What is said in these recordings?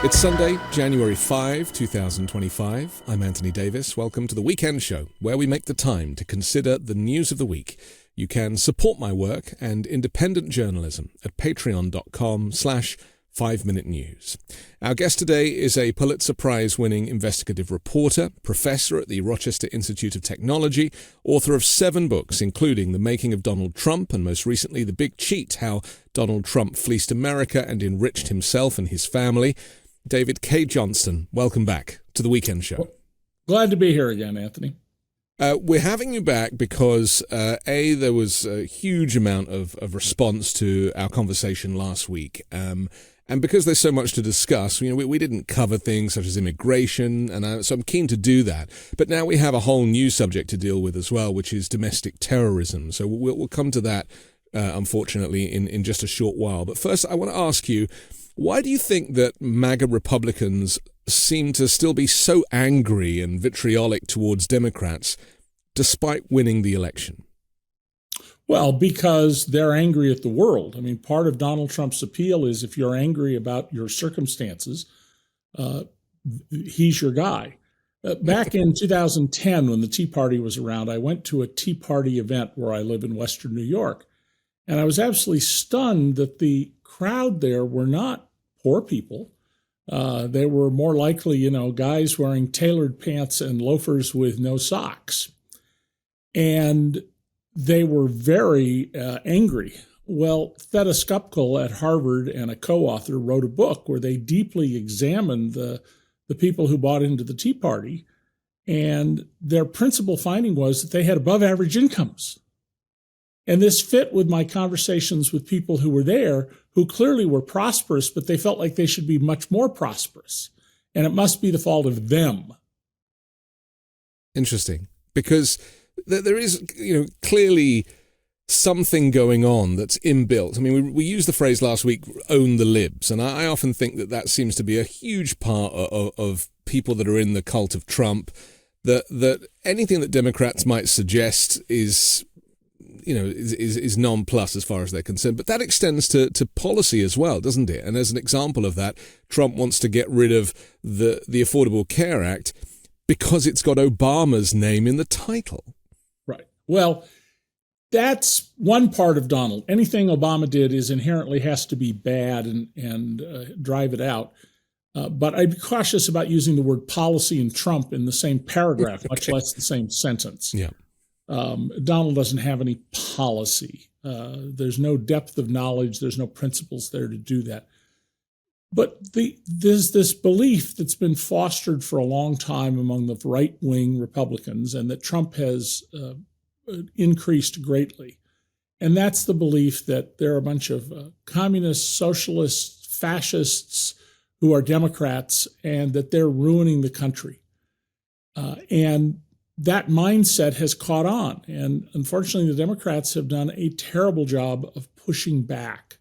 It's Sunday, January 5, 2025. I'm Anthony Davis. Welcome to the Weekend Show, where we make the time to consider the news of the week. You can support my work and independent journalism at patreon.com/5 Minute News. Our guest today is a Pulitzer Prize-winning investigative reporter, professor at the Rochester Institute of Technology, author of 7 books, including The Making of Donald Trump and most recently The Big Cheat, How Donald Trump Fleeced America and Enriched Himself and His Family. David Cay Johnston, welcome back to the Weekend Show. Glad to be here again, Anthony. We're having you back because, there was a huge amount of response to our conversation last week. And because there's so much to discuss, we didn't cover things such as immigration, and so I'm keen to do that. But now we have a whole new subject to deal with as well, which is domestic terrorism. So we'll come to that, unfortunately, in just a short while. But first, I want to ask you, why do you think that MAGA Republicans seem to still be so angry and vitriolic towards Democrats despite winning the election? Well, because they're angry at the world. I mean, part of Donald Trump's appeal is if you're angry about your circumstances, he's your guy. Back in 2010, when the Tea Party was around, I went to a Tea Party event where I live in Western New York, and I was absolutely stunned that the crowd there were not poor people. They were more likely, guys wearing tailored pants and loafers with no socks. And they were very angry. Well, Theda Skupkal at Harvard and a co-author wrote a book where they deeply examined the people who bought into the Tea Party. And their principal finding was that they had above average incomes. And this fit with my conversations with people who were there, who clearly were prosperous, but they felt like they should be much more prosperous. And it must be the fault of them. Interesting, because there is, clearly something going on that's inbuilt. I mean, we used the phrase last week, own the libs. And I often think that seems to be a huge part of people that are in the cult of Trump, that anything that Democrats might suggest is non-plus as far as they're concerned. But that extends to policy as well, doesn't it? And as an example of that, Trump wants to get rid of the Affordable Care Act because it's got Obama's name in the title. Right. Well, that's one part of Donald. Anything Obama did is inherently has to be bad and drive it out. But I'd be cautious about using the word policy and Trump in the same paragraph, much less the same sentence. Yeah. Donald doesn't have any policy. There's no depth of knowledge. There's no principles there to do that. But there's this belief that's been fostered for a long time among the right-wing Republicans, and that Trump has increased greatly. And that's the belief that there are a bunch of communists, socialists, fascists who are Democrats, and that they're ruining the country. And that mindset has caught on. And unfortunately, the Democrats have done a terrible job of pushing back,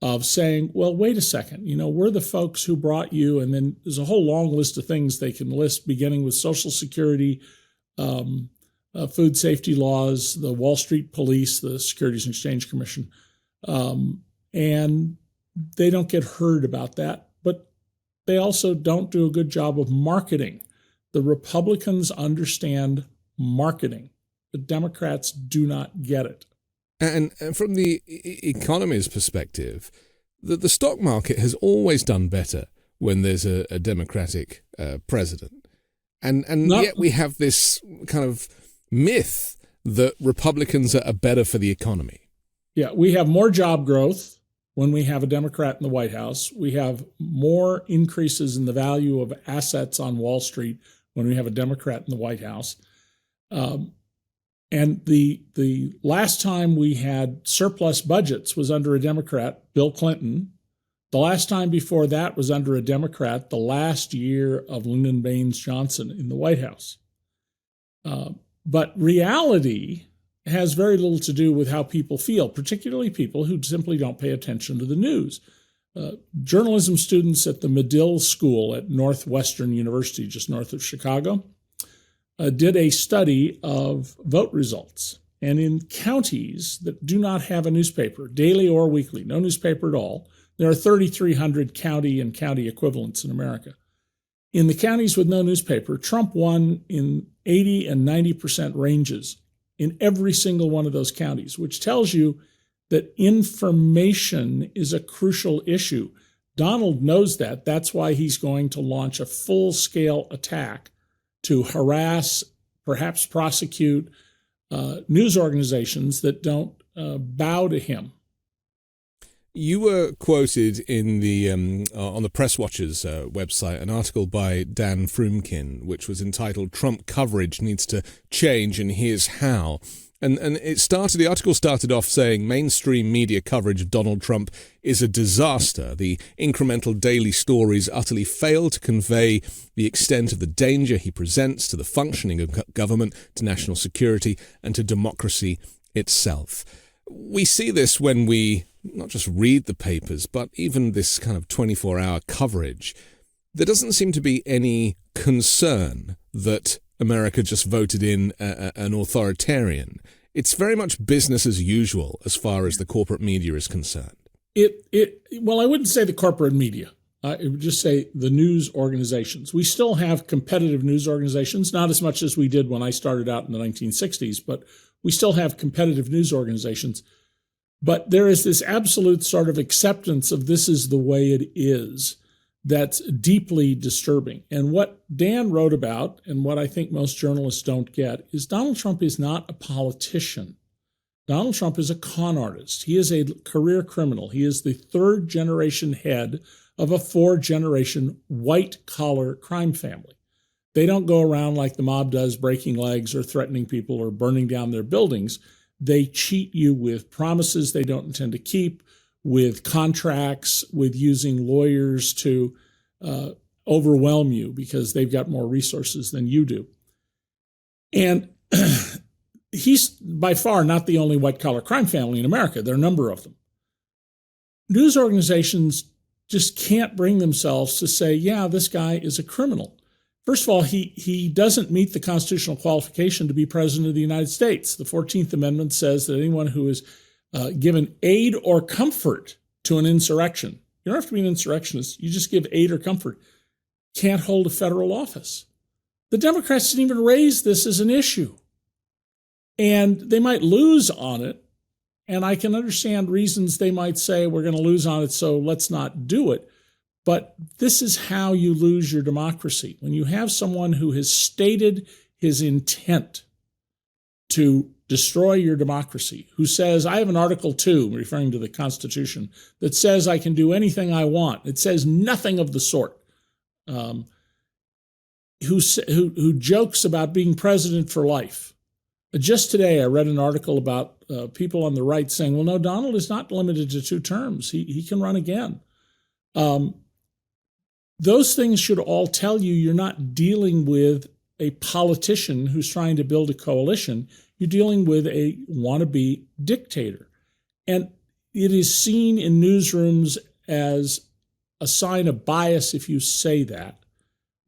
of saying, well, wait a second, we're the folks who brought you. And then there's a whole long list of things they can list, beginning with Social Security, food safety laws, the Wall Street Police, the Securities and Exchange Commission. And they don't get heard about that. But they also don't do a good job of marketing. The Republicans understand marketing. The Democrats do not get it. And from the economy's perspective, the stock market has always done better when there's a Democratic president. And yet we have this kind of myth that Republicans are better for the economy. Yeah, we have more job growth when we have a Democrat in the White House. We have more increases in the value of assets on Wall Street when we have a Democrat in the White House. And the last time we had surplus budgets was under a Democrat, Bill Clinton. The last time before that was under a Democrat, the last year of Lyndon Baines Johnson in the White House. But reality has very little to do with how people feel, particularly people who simply don't pay attention to the news. Journalism students at the Medill School at Northwestern University, just north of Chicago, did a study of vote results. And in counties that do not have a newspaper, daily or weekly, no newspaper at all, There are 3,300 county and county equivalents in America. In the counties with no newspaper, Trump won in 80 and 90% ranges in every single one of those counties, which tells you that information is a crucial issue. Donald knows that. That's why he's going to launch a full-scale attack to harass, perhaps prosecute news organizations that don't bow to him. You were quoted in the on the Press Watchers website, an article by Dan Frumkin, which was entitled "Trump Coverage Needs to Change, and Here's How." And the article started off saying mainstream media coverage of Donald Trump is a disaster. The incremental daily stories utterly fail to convey the extent of the danger he presents to the functioning of government, to national security, and to democracy itself. We see this when we not just read the papers, but even this kind of 24-hour coverage. There doesn't seem to be any concern that America just voted in an authoritarian. It's very much business as usual as far as the corporate media is concerned. Well, I wouldn't say the corporate media. I would just say the news organizations. We still have competitive news organizations, not as much as we did when I started out in the 1960s, but we still have competitive news organizations. But there is this absolute sort of acceptance of this is the way it is that's deeply disturbing. And what Dan wrote about, and what I think most journalists don't get, is Donald Trump is not a politician. Donald Trump is a con artist. He is a career criminal. He is the third generation head of a 4-generation white-collar crime family. They don't go around like the mob does, breaking legs or threatening people or burning down their buildings. They cheat you with promises they don't intend to keep, with contracts, with using lawyers to overwhelm you because they've got more resources than you do. And he's by far not the only white-collar crime family in America. There are a number of them. News organizations just can't bring themselves to say, yeah, this guy is a criminal. First of all, he doesn't meet the constitutional qualification to be president of the United States. The 14th Amendment says that anyone who is given aid or comfort to an insurrection, you don't have to be an insurrectionist, you just give aid or comfort, can't hold a federal office. The Democrats didn't even raise this as an issue. And they might lose on it, and I can understand reasons they might say we're going to lose on it, so let's not do it. But this is how you lose your democracy. When you have someone who has stated his intent to destroy your democracy, who says, I have an Article 2, referring to the Constitution, that says I can do anything I want. It says nothing of the sort. Who jokes about being president for life. Just today, I read an article about people on the right saying, well, no, Donald is not limited to 2 terms. He can run again. Those things should all tell you you're not dealing with a politician who's trying to build a coalition. You're dealing with a wannabe dictator. And it is seen in newsrooms as a sign of bias if you say that,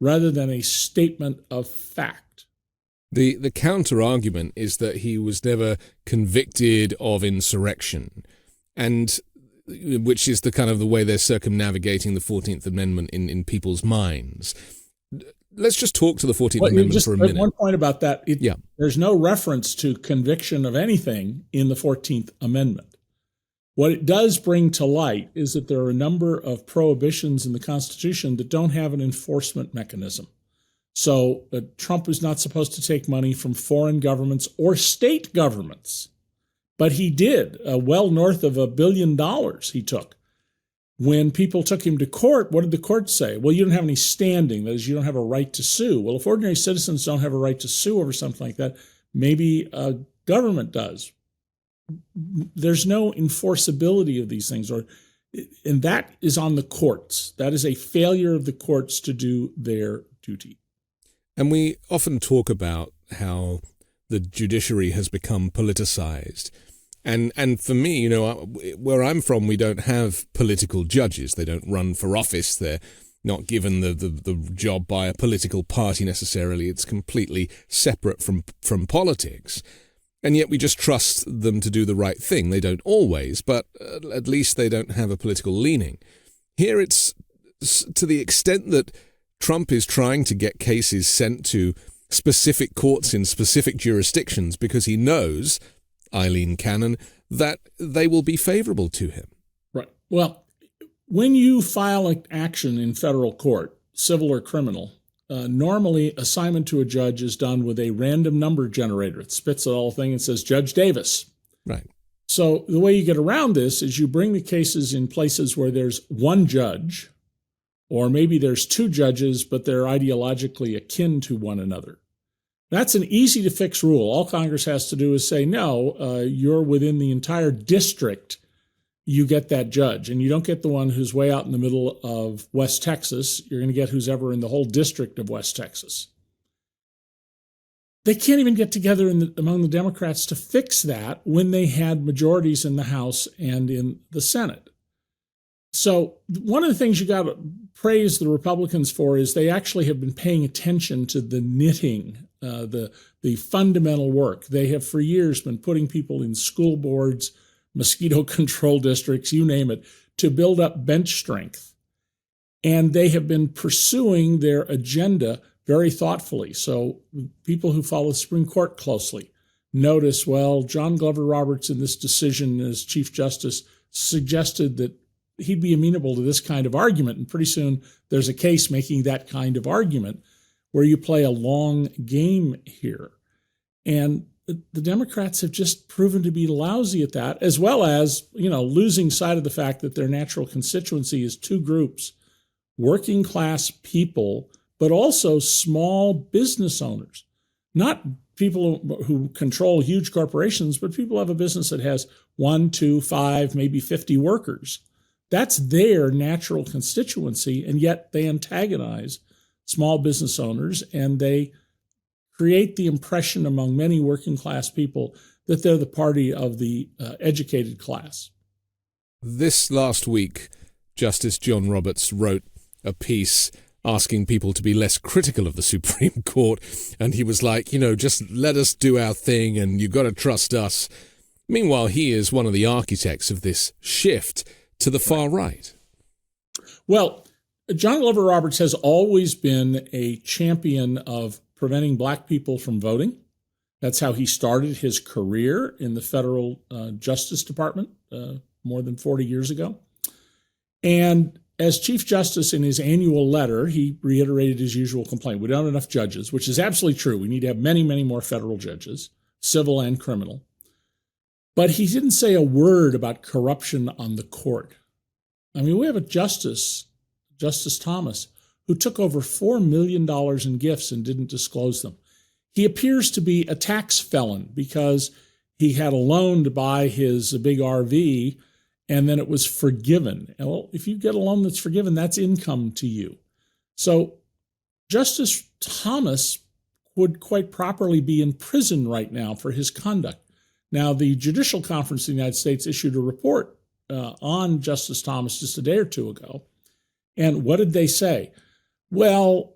rather than a statement of fact. The counter-argument is that he was never convicted of insurrection, and which is the kind of the way they're circumnavigating the 14th Amendment in people's minds. Let's just talk to the 14th Amendment for a minute. One point about that. There's no reference to conviction of anything in the 14th Amendment. What it does bring to light is that there are a number of prohibitions in the Constitution that don't have an enforcement mechanism. So Trump is not supposed to take money from foreign governments or state governments. But he did, well north of $1 billion he took. When people took him to court, what did the court say? Well, you don't have any standing. That is, you don't have a right to sue. Well, if ordinary citizens don't have a right to sue over something like that, maybe a government does. There's no enforceability of these things, and that is on the courts. That is a failure of the courts to do their duty. And we often talk about how the judiciary has become politicized. And for me, where I'm from, we don't have political judges. They don't run for office. They're not given the job by a political party necessarily. It's completely separate from politics. And yet we just trust them to do the right thing. They don't always, but at least they don't have a political leaning. Here it's to the extent that Trump is trying to get cases sent to specific courts in specific jurisdictions because he knows, Eileen Cannon, that they will be favorable to him. Right. Well, when you file an action in federal court, civil or criminal, normally assignment to a judge is done with a random number generator. It spits out the whole thing and says, Judge Davis. Right. So the way you get around this is you bring the cases in places where there's one judge, or maybe there's two judges, but they're ideologically akin to one another. That's an easy to fix rule. All Congress has to do is say, no, you're within the entire district, you get that judge. And you don't get the one who's way out in the middle of West Texas. You're going to get who's ever in the whole district of West Texas. They can't even get together among the Democrats to fix that when they had majorities in the House and in the Senate. So one of the things you got to praise the Republicans for is they actually have been paying attention to the knitting, the fundamental work. They have for years been putting people in school boards, mosquito control districts, you name it, to build up bench strength. And they have been pursuing their agenda very thoughtfully. So people who follow the Supreme Court closely notice, well, John Glover Roberts in this decision as Chief Justice suggested that he'd be amenable to this kind of argument. And pretty soon there's a case making that kind of argument where you play a long game here. And the Democrats have just proven to be lousy at that, as well as, losing sight of the fact that their natural constituency is two groups, working class people, but also small business owners, not people who control huge corporations, but people who have a business that has 1, 2, 5, maybe 50 workers. That's their natural constituency, and yet they antagonize small business owners, and they create the impression among many working class people that they're the party of the educated class. This last week, Justice John Roberts wrote a piece asking people to be less critical of the Supreme Court, and he was like, just let us do our thing, and you've got to trust us. Meanwhile, he is one of the architects of this shift to the far right. Well, John Glover Roberts has always been a champion of preventing black people from voting. That's how he started his career in the federal Justice Department more than 40 years ago. And as Chief Justice, in his annual letter, he reiterated his usual complaint. We don't have enough judges, which is absolutely true. We need to have many, many more federal judges, civil and criminal. But he didn't say a word about corruption on the court. I mean, we have a Justice Thomas, who took over $4 million in gifts and didn't disclose them. He appears to be a tax felon because he had a loan to buy his big RV, and then it was forgiven. Well, if you get a loan that's forgiven, that's income to you. So Justice Thomas would quite properly be in prison right now for his conduct. Now, the Judicial Conference of the United States issued a report on Justice Thomas just a day or two ago. And what did they say? Well,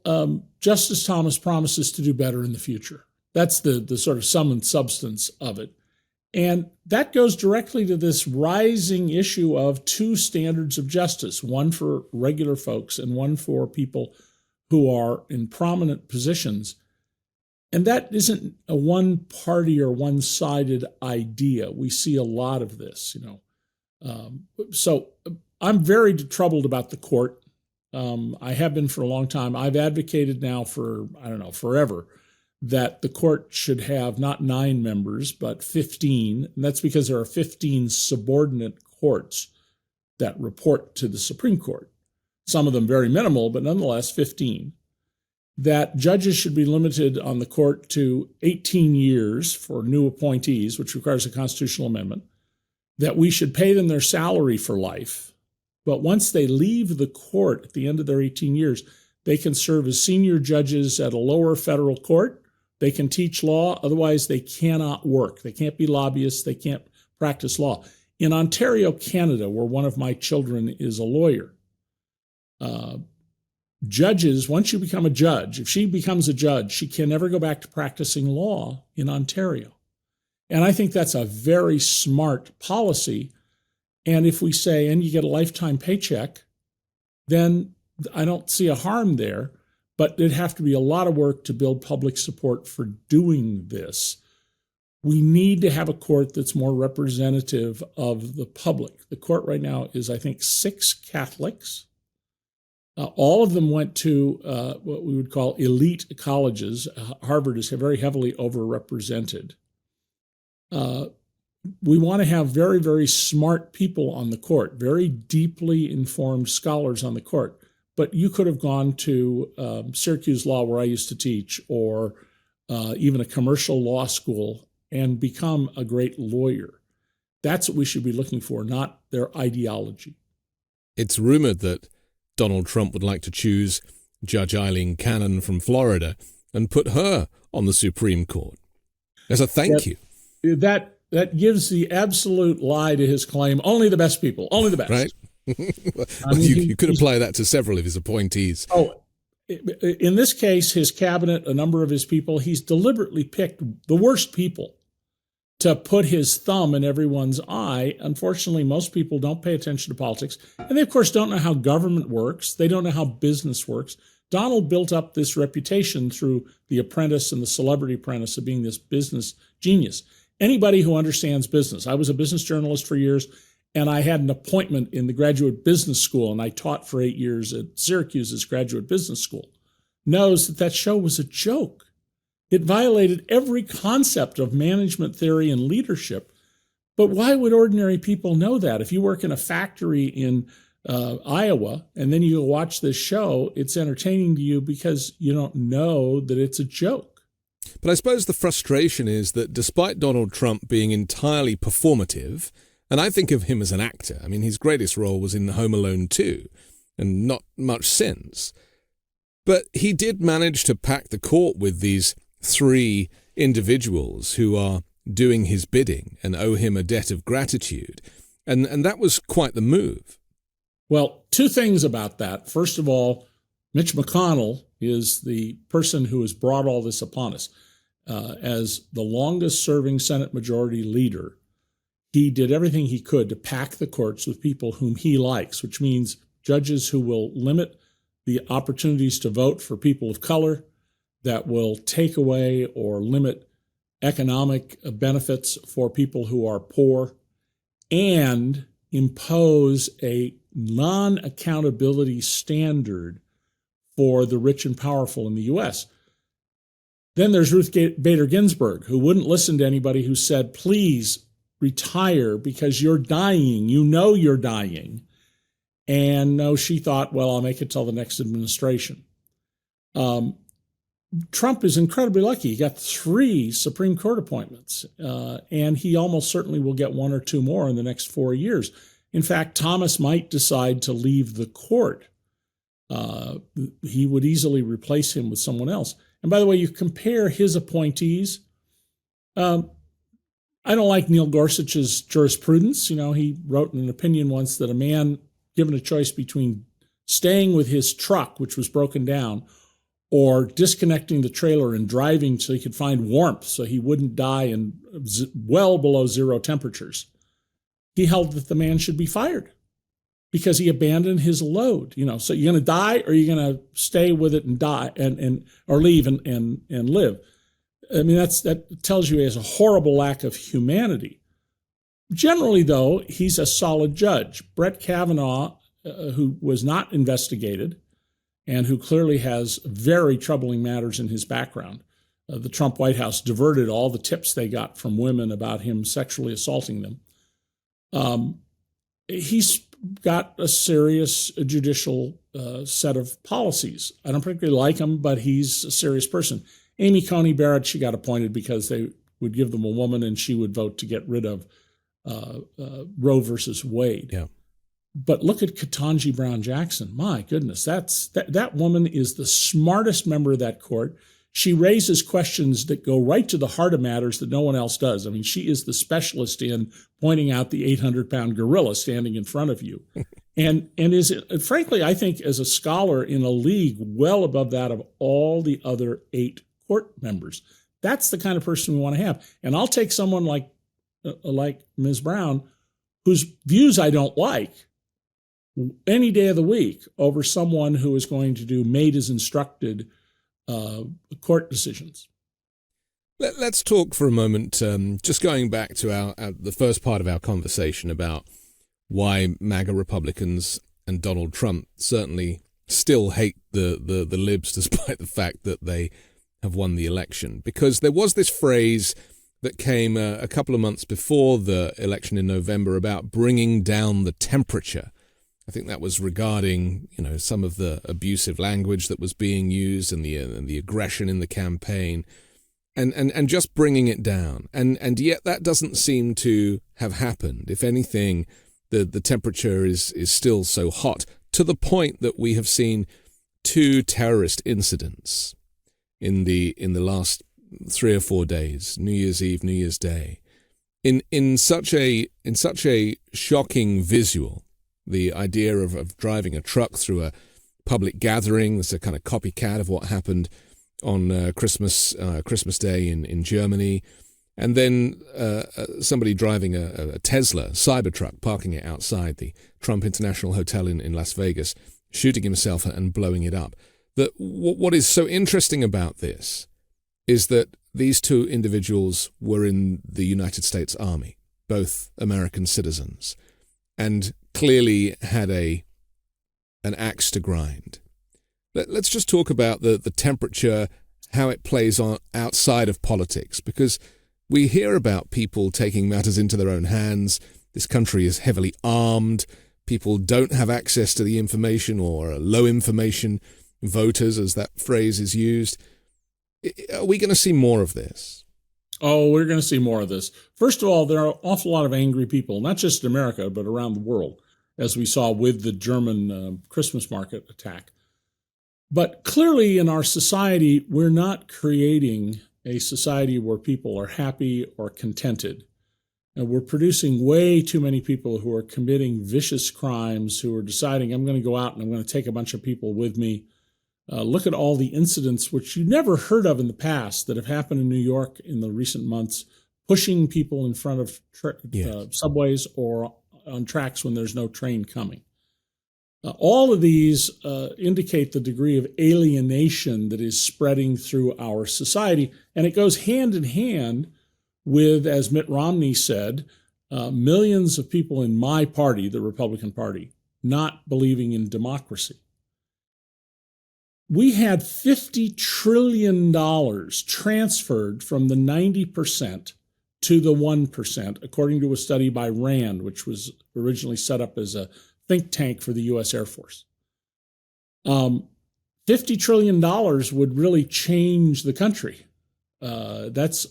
Justice Thomas promises to do better in the future. That's the sort of sum and substance of it. And that goes directly to this rising issue of two standards of justice, one for regular folks and one for people who are in prominent positions. And that isn't a one-party or one-sided idea. We see a lot of this, So I'm very troubled about the court. I have been for a long time. I've advocated now for, forever, that the court should have not 9 members, but 15. And that's because there are 15 subordinate courts that report to the Supreme Court. Some of them very minimal, but nonetheless 15. That judges should be limited on the court to 18 years for new appointees, which requires a constitutional amendment. That we should pay them their salary for life. But once they leave the court at the end of their 18 years, they can serve as senior judges at a lower federal court. They can teach law. Otherwise, they cannot work. They can't be lobbyists. They can't practice law. In Ontario, Canada, where one of my children is a lawyer, judges, once you become a judge, if she becomes a judge, she can never go back to practicing law in Ontario. And I think that's a very smart policy. And if we say, and you get a lifetime paycheck, then I don't see a harm there. But it'd have to be a lot of work to build public support for doing this. We need to have a court that's more representative of the public. The court right now is, I think, 6 Catholics. All of them went to what we would call elite colleges. Harvard is very heavily overrepresented. We want to have very, very smart people on the court, very deeply informed scholars on the court. But you could have gone to Syracuse Law, where I used to teach, or even a commercial law school, and become a great lawyer. That's what we should be looking for, not their ideology. It's rumored that Donald Trump would like to choose Judge Eileen Cannon from Florida and put her on the Supreme Court as a thank you. That gives the absolute lie to his claim. Only the best people, only the best. Right. You could apply that to several of his appointees. Oh, in this case, his cabinet, a number of his people, he's deliberately picked the worst people to put his thumb in everyone's eye. Unfortunately, most people don't pay attention to politics. And they, of course, don't know how government works. They don't know how business works. Donald built up this reputation through The Apprentice and The Celebrity Apprentice of being this business genius. Anybody who understands business, I was a business journalist for years, and I had an appointment in the graduate business school, and I taught for 8 years at Syracuse's graduate business school, knows that that show was a joke. It violated every concept of management theory and leadership. But why would ordinary people know that? If you work in a factory in Iowa and then you watch this show, it's entertaining to you because you don't know that it's a joke. But I suppose the frustration is that despite Donald Trump being entirely performative, and I think of him as an actor, I mean, his greatest role was in Home Alone 2, and not much since, but he did manage to pack the court with these 3 individuals who are doing his bidding and owe him a debt of gratitude. And that was quite the move. Well, 2 things about that. First of all, Mitch McConnell is the person who has brought all this upon us. As the longest-serving Senate Majority Leader, he did everything he could to pack the courts with people whom he likes, which means judges who will limit the opportunities to vote for people of color, that will take away or limit economic benefits for people who are poor, and impose a non-accountability standard for the rich and powerful in the U.S. Then there's Ruth Bader Ginsburg, who wouldn't listen to anybody who said, please retire because you're dying. You know you're dying. And no, she thought, well, I'll make it till the next administration. Trump is incredibly lucky. He got 3 Supreme Court appointments, and he almost certainly will get 1 or 2 more in the next 4 years. In fact, Thomas might decide to leave the court. He would easily replace him with someone else. And by the way, you compare his appointees. I don't like Neil Gorsuch's jurisprudence. You know, he wrote in an opinion once that a man given a choice between staying with his truck, which was broken down, or disconnecting the trailer and driving so he could find warmth so he wouldn't die in well below 0 temperatures. He held that the man should be fired because he abandoned his load. You know, so you're going to die or you're going to stay with it and die or leave and live. I mean, that tells you he has a horrible lack of humanity. Generally, though, he's a solid judge. Brett Kavanaugh, who was not investigated, and who clearly has very troubling matters in his background. The Trump White House diverted all the tips they got from women about him sexually assaulting them. He's got a serious judicial set of policies. I don't particularly like him, but he's a serious person. Amy Coney Barrett, she got appointed because they would give them a woman and she would vote to get rid of Roe versus Wade. Yeah. But look at Ketanji Brown Jackson. My goodness, that woman is the smartest member of that court. She raises questions that go right to the heart of matters that no one else does. I mean, she is the specialist in pointing out the 800-pound gorilla standing in front of you. and is, frankly, I think as a scholar in a league well above that of all the other 8 court members. That's the kind of person we want to have. And I'll take someone like Ms. Brown, whose views I don't like, any day of the week over someone who is going to do made as instructed court decisions. Let's talk for a moment, just going back to the first part of our conversation about why MAGA Republicans and Donald Trump certainly still hate the libs despite the fact that they have won the election. Because there was this phrase that came a couple of months before the election in November about bringing down the temperature. I think that was regarding, some of the abusive language that was being used and the aggression in the campaign, and just bringing it down. And yet that doesn't seem to have happened. If anything, the temperature is still so hot, to the point that we have seen 2 terrorist incidents in the last 3 or 4 days, New Year's Eve, New Year's Day, in such a shocking visual. The idea of driving a truck through a public gathering, that's a kind of copycat of what happened on Christmas Day in Germany, and then somebody driving a Tesla Cybertruck, parking it outside the Trump International Hotel in Las Vegas, shooting himself and blowing it up. What is so interesting about this is that these 2 individuals were in the United States Army, both American citizens, and clearly had an axe to grind. Let's just talk about the temperature, how it plays on outside of politics, because we hear about people taking matters into their own hands. This country is heavily armed. People don't have access to the information, or low information voters, as that phrase is used. Are we going to see more of this? Oh, we're going to see more of this. First of all, there are an awful lot of angry people, not just in America, but around the world, as we saw with the German Christmas market attack. But clearly in our society, we're not creating a society where people are happy or contented. And we're producing way too many people who are committing vicious crimes, who are deciding, I'm going to go out and I'm going to take a bunch of people with me. Look at all the incidents which you never heard of in the past that have happened in New York in the recent months, pushing people in front of subways or on tracks when there's no train coming. All of these indicate the degree of alienation that is spreading through our society, and it goes hand in hand with, as Mitt Romney said, millions of people in my party, the Republican Party, not believing in democracy. We had $50 trillion transferred from the 90% to the 1%, according to a study by RAND, which was originally set up as a think tank for the U.S. Air Force. $50 trillion would really change the country. That's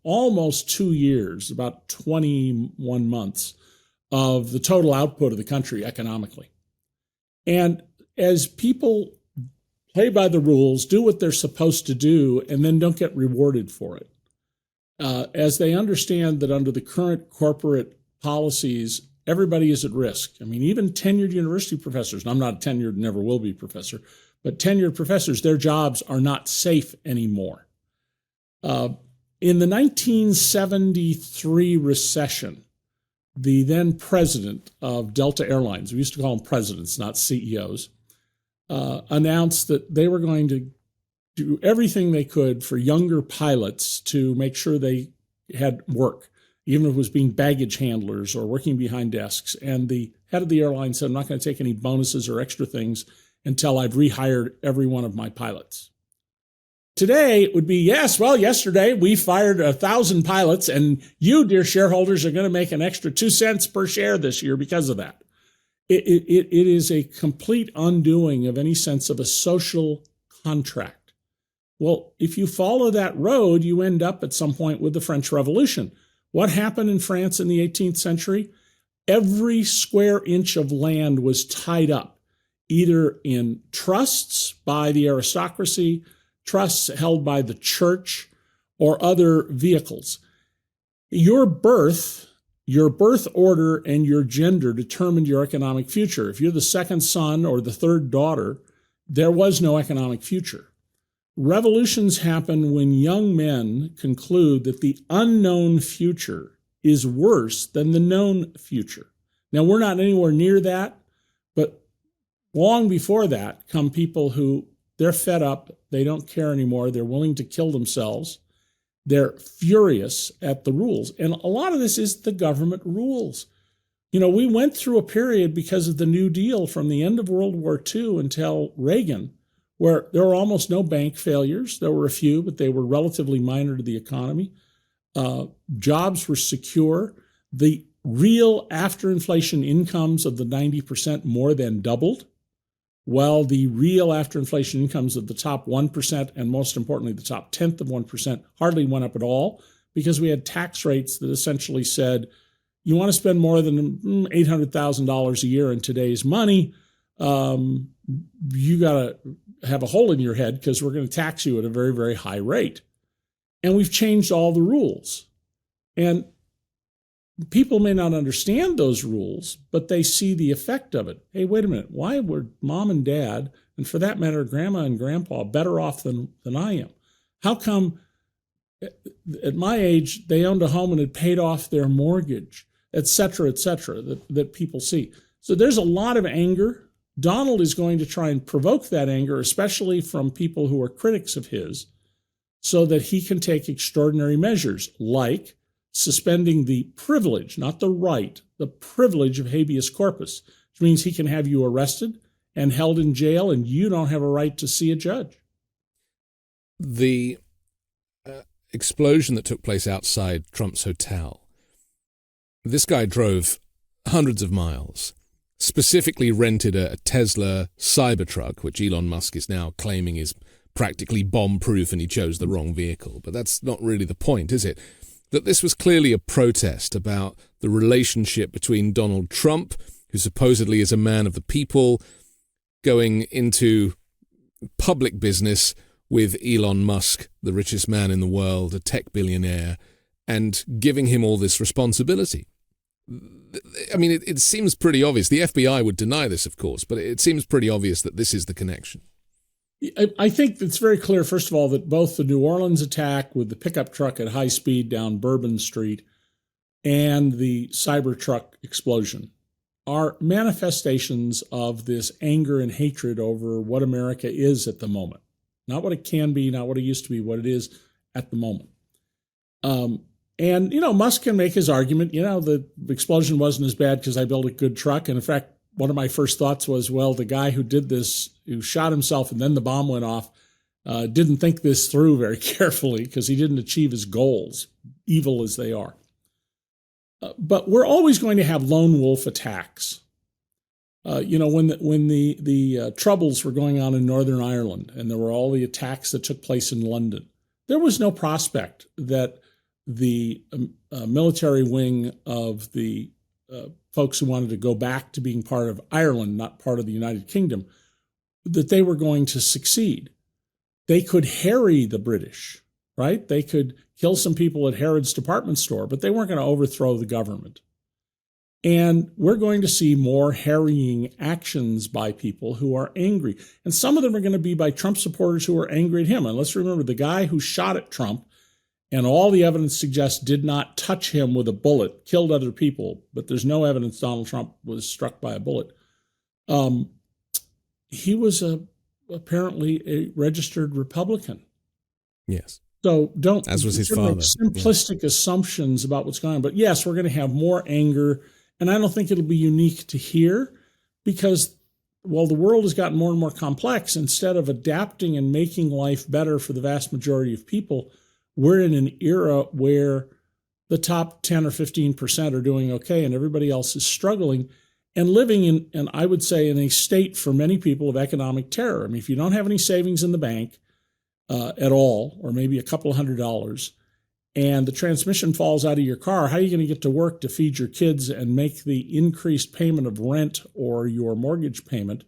almost 2 years, about 21 months of the total output of the country economically. And as people play by the rules, do what they're supposed to do, and then don't get rewarded for it, as they understand that under the current corporate policies, everybody is at risk. I mean, even tenured university professors, and I'm not a tenured, never will be professor, but tenured professors, their jobs are not safe anymore. In the 1973 recession, the then president of Delta Airlines, we used to call them presidents, not CEOs, announced that they were going to do everything they could for younger pilots to make sure they had work, even if it was being baggage handlers or working behind desks. And the head of the airline said, I'm not going to take any bonuses or extra things until I've rehired every one of my pilots. Today, it would be, yes, well, yesterday we fired 1,000 pilots, and you, dear shareholders, are going to make an extra 2 cents per share this year because of that. It is a complete undoing of any sense of a social contract. Well, if you follow that road, you end up at some point with the French Revolution. What happened in France in the 18th century? Every square inch of land was tied up, either in trusts by the aristocracy, trusts held by the church, or other vehicles. Your birth order, and your gender determined your economic future. If you're the second son or the third daughter, there was no economic future. Revolutions happen when young men conclude that the unknown future is worse than the known future. Now, we're not anywhere near that, but long before that come people who they're fed up, they don't care anymore, they're willing to kill themselves, they're furious at the rules. And a lot of this is the government rules. We went through a period because of the New Deal from the end of World War II until Reagan, where there were almost no bank failures. There were a few, but they were relatively minor to the economy. Jobs were secure. The real after-inflation incomes of the 90% more than doubled, while the real after-inflation incomes of the top 1%, and most importantly, the top 10th of 1%, hardly went up at all, because we had tax rates that essentially said, you want to spend more than $800,000 a year in today's money, you got to have a hole in your head because we're going to tax you at a very, very high rate. And we've changed all the rules. And people may not understand those rules, but they see the effect of it. Hey, wait a minute. Why were mom and dad, and for that matter, grandma and grandpa, better off than I am? How come at my age they owned a home and had paid off their mortgage, et cetera, that people see? So there's a lot of anger. Donald is going to try and provoke that anger, especially from people who are critics of his, so that he can take extraordinary measures like suspending the privilege, not the right, the privilege of habeas corpus, which means he can have you arrested and held in jail and you don't have a right to see a judge. The explosion that took place outside Trump's hotel, this guy drove hundreds of miles, specifically rented a Tesla Cybertruck, which Elon Musk is now claiming is practically bomb-proof and he chose the wrong vehicle. But that's not really the point, is it? That this was clearly a protest about the relationship between Donald Trump, who supposedly is a man of the people, going into public business with Elon Musk, the richest man in the world, a tech billionaire, and giving him all this responsibility. I mean, it seems pretty obvious. The FBI would deny this, of course, but it seems pretty obvious that this is the connection. I think it's very clear, first of all, that both the New Orleans attack with the pickup truck at high speed down Bourbon Street and the Cybertruck explosion are manifestations of this anger and hatred over what America is at the moment. Not what it can be, not what it used to be, what it is at the moment. And, Musk can make his argument, the explosion wasn't as bad because I built a good truck. And in fact, one of my first thoughts was, well, the guy who did this, who shot himself and then the bomb went off, didn't think this through very carefully because he didn't achieve his goals, evil as they are. But we're always going to have lone wolf attacks. When the troubles were going on in Northern Ireland and there were all the attacks that took place in London, there was no prospect that the military wing of the folks who wanted to go back to being part of Ireland, not part of the United Kingdom, that they were going to succeed. They could harry the British, right? They could kill some people at Harrods department store, but they weren't going to overthrow the government. And we're going to see more harrying actions by people who are angry. And some of them are going to be by Trump supporters who are angry at him. And let's remember, the guy who shot at Trump, and all the evidence suggests did not touch him with a bullet, killed other people, but there's no evidence Donald Trump was struck by a bullet. He was apparently a registered Republican. Yes. So don't, as was his father, make simplistic assumptions about what's going on. But yes, we're going to have more anger, and I don't think it'll be unique to here, because while the world has gotten more and more complex, instead of adapting and making life better for the vast majority of people, we're in an era where the top 10 or 15% are doing okay and everybody else is struggling and living in, and I would say, in a state for many people of economic terror. I mean, if you don't have any savings in the bank at all, or maybe a couple of $100s, and the transmission falls out of your car, how are you going to get to work to feed your kids and make the increased payment of rent or your mortgage payment?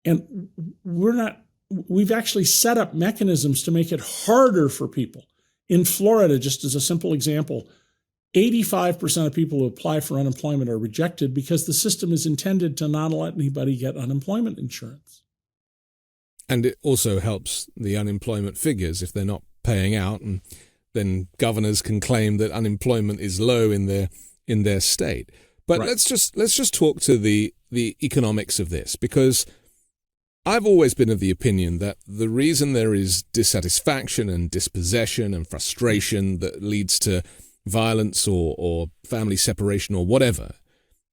And we've actually set up mechanisms to make it harder for people. In Florida, just as a simple example, 85% of people who apply for unemployment are rejected because the system is intended to not let anybody get unemployment insurance. And it also helps the unemployment figures if they're not paying out, and then governors can claim that unemployment is low in their state. But Right. let's just talk to the economics of this, because I've always been of the opinion that the reason there is dissatisfaction and dispossession and frustration that leads to violence or family separation or whatever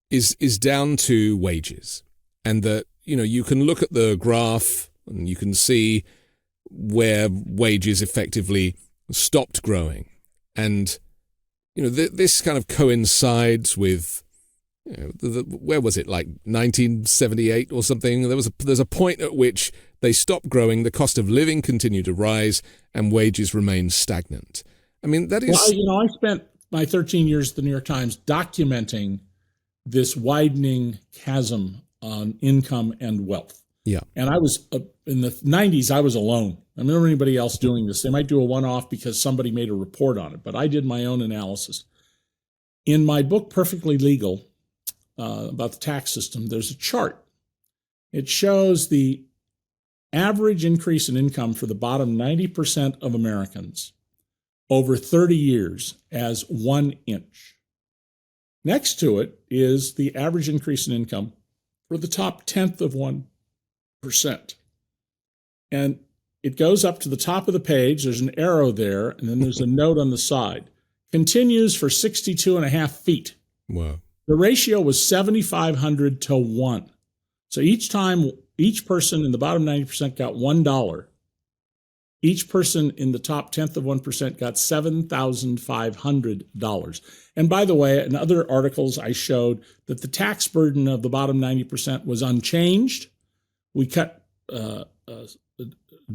is down to wages. And that, you can look at the graph and you can see where wages effectively stopped growing. And, this kind of coincides with, where was it, like 1978 or something? There's a point at which they stopped growing, the cost of living continued to rise, and wages remained stagnant. I mean, that is... Well, I spent my 13 years at the New York Times documenting this widening chasm on income and wealth. Yeah. And I was, in the 90s, I was alone. I don't remember anybody else doing this. They might do a one-off because somebody made a report on it, but I did my own analysis. In my book, Perfectly Legal, about the tax system, there's a chart. It shows the average increase in income for the bottom 90% of Americans over 30 years as 1 inch. Next to it is the average increase in income for the top tenth of 1%. And it goes up to the top of the page. There's an arrow there, and then there's a note on the side. Continues for 62 and a half feet. Wow. The ratio was 7,500 to 1. So each time, each person in the bottom 90% got $1. Each person in the top tenth of 1% got $7,500. And by the way, in other articles, I showed that the tax burden of the bottom 90% was unchanged. We cut,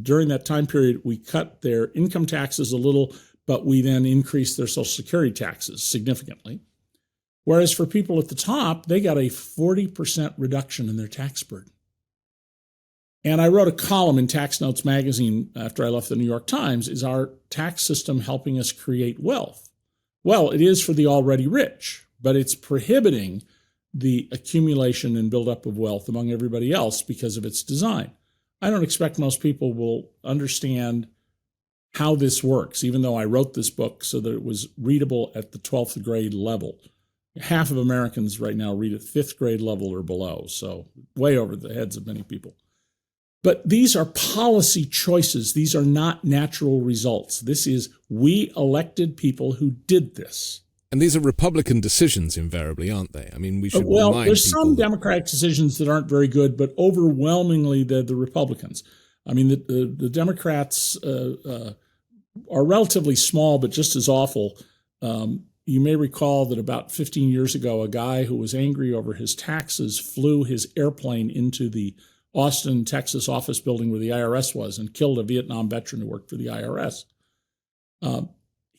during that time period, we cut their income taxes a little, but we then increased their Social Security taxes significantly. Whereas for people at the top, they got a 40% reduction in their tax burden. And I wrote a column in Tax Notes magazine after I left the New York Times, is our tax system helping us create wealth? Well, it is for the already rich, but it's prohibiting the accumulation and buildup of wealth among everybody else because of its design. I don't expect most people will understand how this works, even though I wrote this book so that it was readable at the 12th grade level. Half of Americans right now read at 5th grade level or below, so way over the heads of many people. But these are policy choices. These are not natural results. This is, we elected people who did this. And these are Republican decisions invariably, aren't they? I mean, we should remind there's people some Democratic decisions that aren't very good, but overwhelmingly they're the Republicans. I mean, the Democrats are relatively small, but just as awful. You may recall that about 15 years ago, a guy who was angry over his taxes flew his airplane into the Austin, Texas office building where the IRS was and killed a Vietnam veteran who worked for the IRS.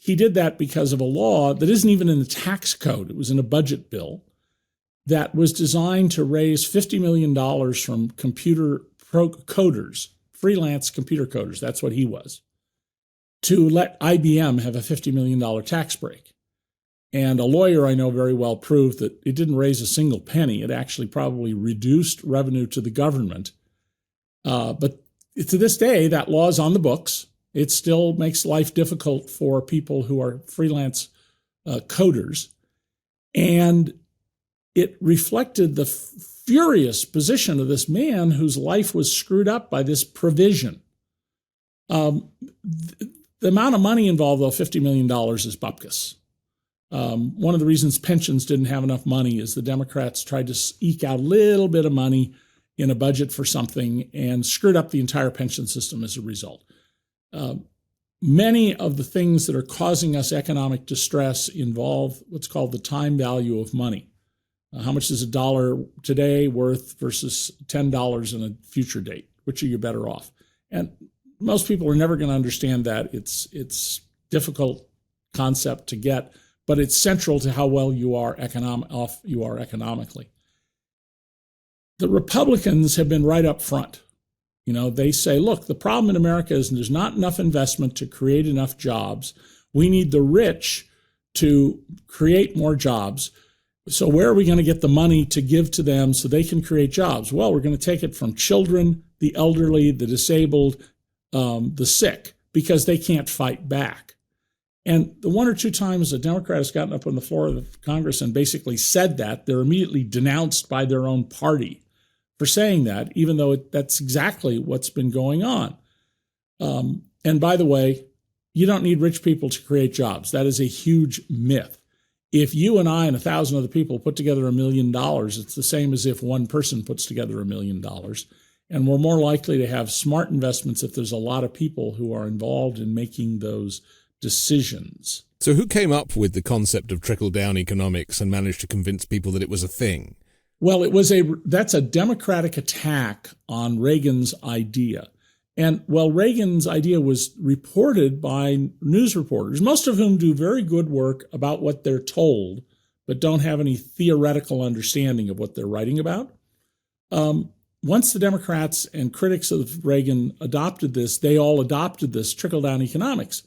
He did that because of a law that isn't even in the tax code. It was in a budget bill that was designed to raise $50 million from computer coders, freelance computer coders, that's what he was, to let IBM have a $50 million tax break. And a lawyer I know very well proved that it didn't raise a single penny. It actually probably reduced revenue to the government. But to this day, that law is on the books. It still makes life difficult for people who are freelance coders. And it reflected the furious position of this man whose life was screwed up by this provision. The amount of money involved, though, $50 million is bupkis. One of the reasons pensions didn't have enough money is the Democrats tried to eke out a little bit of money in a budget for something and screwed up the entire pension system as a result. Many of the things that are causing us economic distress involve what's called the time value of money. How much is a dollar today worth versus $10 in a future date? Which are you better off? And most people are never going to understand that. It's difficult concept to get, but it's central to how well you are economically. The Republicans have been right up front. You know, they say, look, the problem in America is there's not enough investment to create enough jobs. We need the rich to create more jobs. So where are we going to get the money to give to them so they can create jobs? Well, we're going to take it from children, the elderly, the disabled, the sick, because they can't fight back. And the one or two times a Democrat has gotten up on the floor of Congress and basically said that, they're immediately denounced by their own party for saying that, even though that's exactly what's been going on. And by the way, you don't need rich people to create jobs. That is a huge myth. If you and I and 1,000 other people put together $1 million, it's the same as if one person puts together $1 million. And we're more likely to have smart investments if there's a lot of people who are involved in making those decisions. So who came up with the concept of trickle-down economics and managed to convince people that it was a thing? Well, that's a Democratic attack on Reagan's idea. And while Reagan's idea was reported by news reporters, most of whom do very good work about what they're told, but don't have any theoretical understanding of what they're writing about, once the Democrats and critics of Reagan adopted this, they all adopted this trickle-down economics.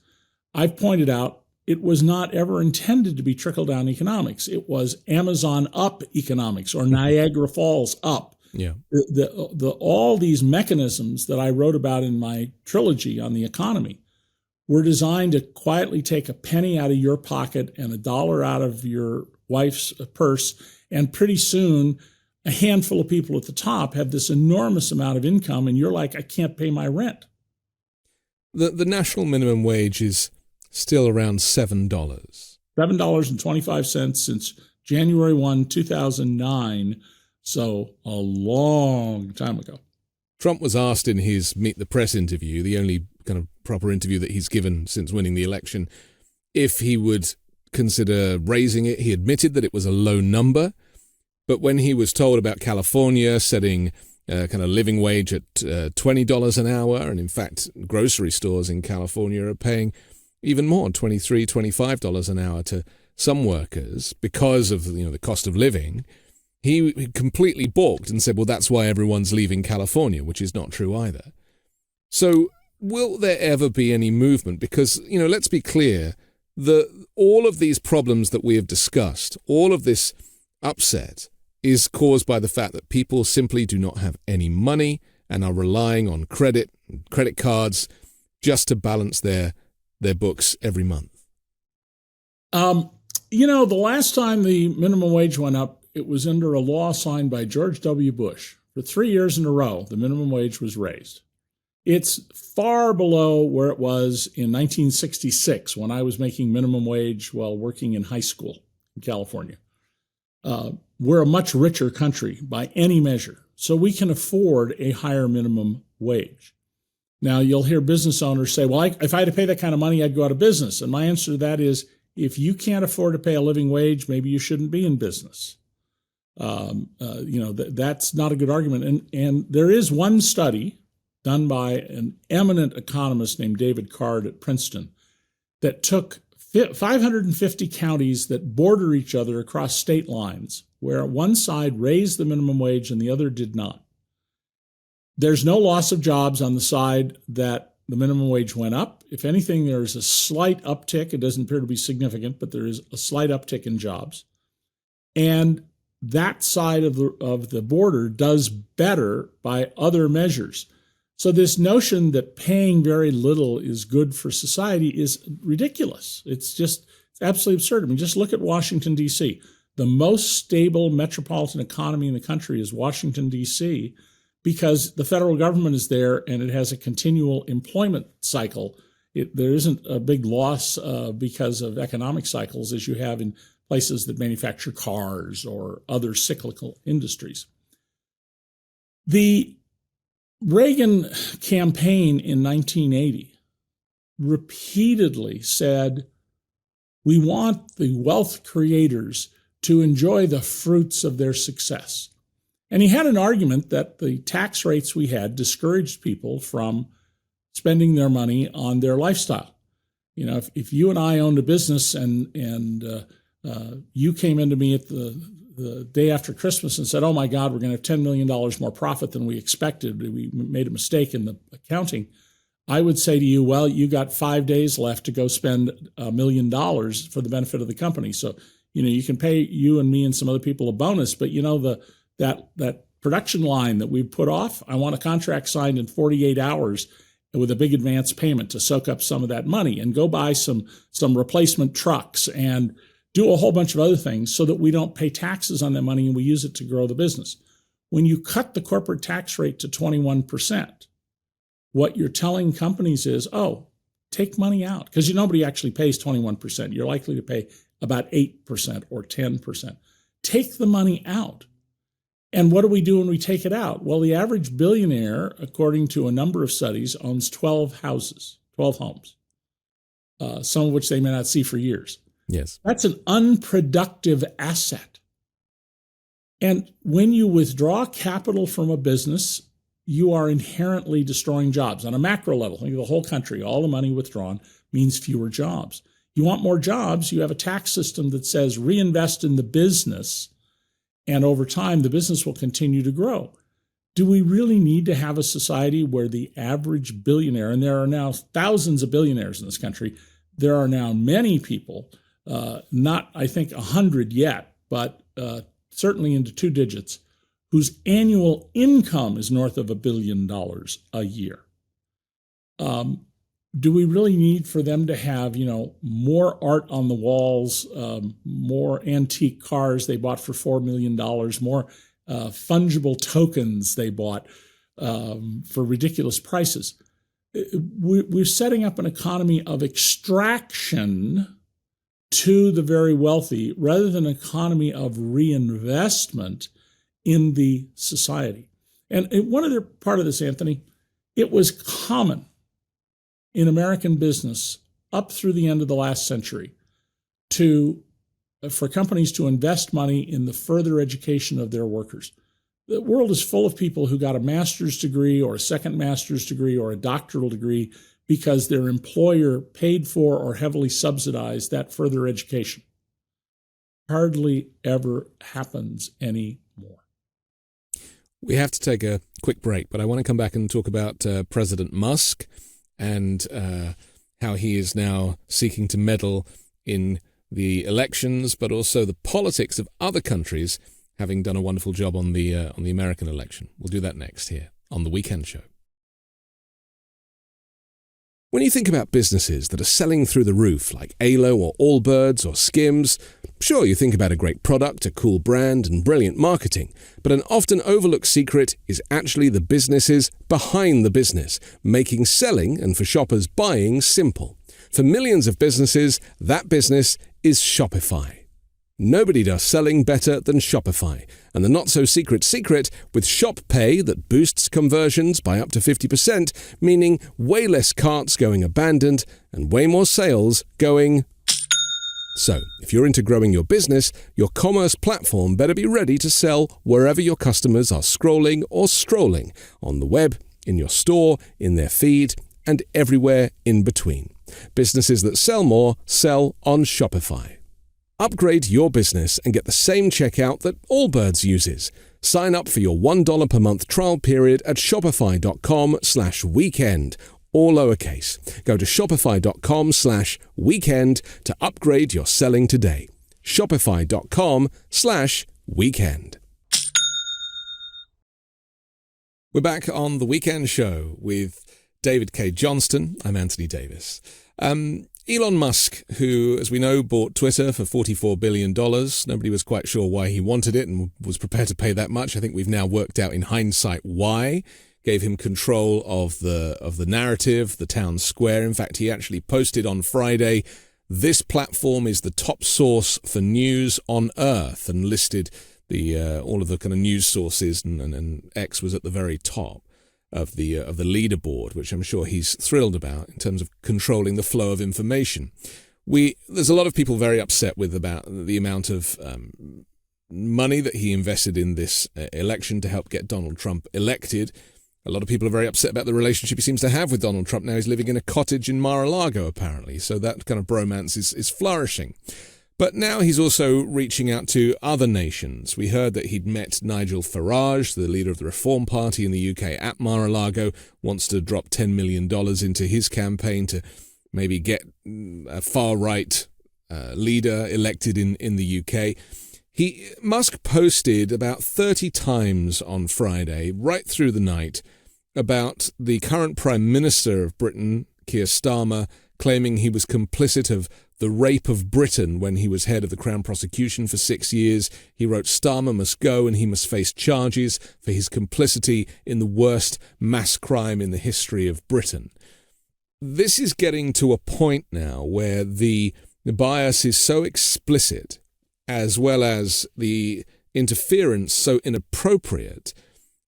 I've pointed out it was not ever intended to be trickle-down economics. It was Amazon up economics or Niagara Falls up. Yeah. All these mechanisms that I wrote about in my trilogy on the economy were designed to quietly take a penny out of your pocket and $1 out of your wife's purse, and pretty soon a handful of people at the top have this enormous amount of income, and you're like, I can't pay my rent. The national minimum wage is still around $7. $7.25 since January 1, 2009. So a long time ago. Trump was asked in his Meet the Press interview, the only kind of proper interview that he's given since winning the election, if he would consider raising it. He admitted that it was a low number. But when he was told about California setting kind of living wage at $20 an hour, and in fact, grocery stores in California are paying even more, $23, $25 an hour to some workers because of the cost of living, he completely balked and said, well, that's why everyone's leaving California, which is not true either. So will there ever be any movement? Because, let's be clear, all of these problems that we have discussed, all of this upset is caused by the fact that people simply do not have any money and are relying on credit cards just to balance their books every month. The last time the minimum wage went up, it was under a law signed by George W. Bush. For 3 years in a row, the minimum wage was raised. It's far below where it was in 1966 when I was making minimum wage while working in high school in California. We're a much richer country by any measure, so we can afford a higher minimum wage. Now, you'll hear business owners say, well, if I had to pay that kind of money, I'd go out of business. And my answer to that is, if you can't afford to pay a living wage, maybe you shouldn't be in business. That's not a good argument. And there is one study done by an eminent economist named David Cay at Princeton that took 550 counties that border each other across state lines, where one side raised the minimum wage and the other did not. There's no loss of jobs on the side that the minimum wage went up. If anything, there is a slight uptick. It doesn't appear to be significant, but there is a slight uptick in jobs. And that side of the border does better by other measures. So this notion that paying very little is good for society is ridiculous. It's absolutely absurd. I mean, just look at Washington, D.C. The most stable metropolitan economy in the country is Washington, D.C., because the federal government is there and it has a continual employment cycle. There isn't a big loss because of economic cycles as you have in places that manufacture cars or other cyclical industries. The Reagan campaign in 1980 repeatedly said, we want the wealth creators to enjoy the fruits of their success. And he had an argument that the tax rates we had discouraged people from spending their money on their lifestyle. If you and I owned a business and you came into me at the day after Christmas and said, oh my God, we're going to have $10 million more profit than we expected. We made a mistake in the accounting. I would say to you, well, you got 5 days left to go spend $1 million for the benefit of the company. So You can pay you and me and some other people a bonus, but that production line that we put off, I want a contract signed in 48 hours with a big advance payment to soak up some of that money and go buy some replacement trucks and do a whole bunch of other things so that we don't pay taxes on that money and we use it to grow the business. When you cut the corporate tax rate to 21%, what you're telling companies is, take money out, because nobody actually pays 21%. You're likely to pay about 8% or 10%. Take the money out. And what do we do when we take it out? Well, the average billionaire, according to a number of studies, owns 12 houses, 12 homes, some of which they may not see for years. Yes. That's an unproductive asset. And when you withdraw capital from a business, you are inherently destroying jobs. On a macro level, think of the whole country, all the money withdrawn means fewer jobs. You want more jobs, you have a tax system that says reinvest in the business, and over time, the business will continue to grow. Do we really need to have a society where the average billionaire, and there are now thousands of billionaires in this country, there are now many people, not, I think, 100 yet, but certainly into 2 digits, whose annual income is north of $1 billion a year. Do we really need for them to have, more art on the walls, more antique cars they bought for $4 million, more fungible tokens they bought for ridiculous prices? We're setting up an economy of extraction to the very wealthy rather than an economy of reinvestment in the society. And one other part of this, Anthony, it was common in American business up through the end of the last century for companies to invest money in the further education of their workers. The world is full of people who got a master's degree or a second master's degree or a doctoral degree because their employer paid for or heavily subsidized that further education. Hardly ever happens anymore. We have to take a quick break, but I want to come back and talk about President Musk and how he is now seeking to meddle in the elections, but also the politics of other countries, having done a wonderful job on the American election. We'll do that next here on The Weekend Show. When you think about businesses that are selling through the roof, like Alo or Allbirds or Skims, sure, you think about a great product, a cool brand, and brilliant marketing, but an often overlooked secret is actually the businesses behind the business, making selling and for shoppers buying simple. For millions of businesses, that business is Shopify. Nobody does selling better than Shopify, and the not-so-secret secret with Shop Pay that boosts conversions by up to 50%, meaning way less carts going abandoned and way more sales going. So, if you're into growing your business, your commerce platform better be ready to sell wherever your customers are scrolling or strolling, on the web, in your store, in their feed, and everywhere in between. Businesses that sell more sell on Shopify. Upgrade your business and get the same checkout that Allbirds uses. Sign up for your $1 per month trial period at shopify.com/weekend, all lowercase. Go to shopify.com/weekend to upgrade your selling today. Shopify.com/weekend. We're back on The Weekend Show with David Cay Johnston. I'm Anthony Davis. Elon Musk, who, as we know, bought Twitter for $44 billion. Nobody was quite sure why he wanted it and was prepared to pay that much. I think we've now worked out in hindsight why. Gave him control of the narrative, the town square. In fact, he actually posted on Friday, "This platform is the top source for news on Earth," and listed all of the kind of news sources, and X was at the very top of the leaderboard, which I'm sure he's thrilled about in terms of controlling the flow of information. There's a lot of people very upset about the amount of money that he invested in this election to help get Donald Trump elected. A lot of people are very upset about the relationship he seems to have with Donald Trump. Now he's living in a cottage in Mar-a-Lago, apparently, so that kind of bromance is flourishing. But now he's also reaching out to other nations. We heard that he'd met Nigel Farage, the leader of the Reform Party in the UK, at Mar-a-Lago, wants to drop $10 million into his campaign to maybe get a far-right leader elected in the UK. Musk posted about 30 times on Friday, right through the night, about the current Prime Minister of Britain, Keir Starmer, claiming he was complicit of the rape of Britain when he was head of the Crown prosecution for 6 years. He wrote, "Starmer must go and he must face charges for his complicity in the worst mass crime in the history of Britain." This is getting to a point now where the bias is so explicit, as well as the interference so inappropriate,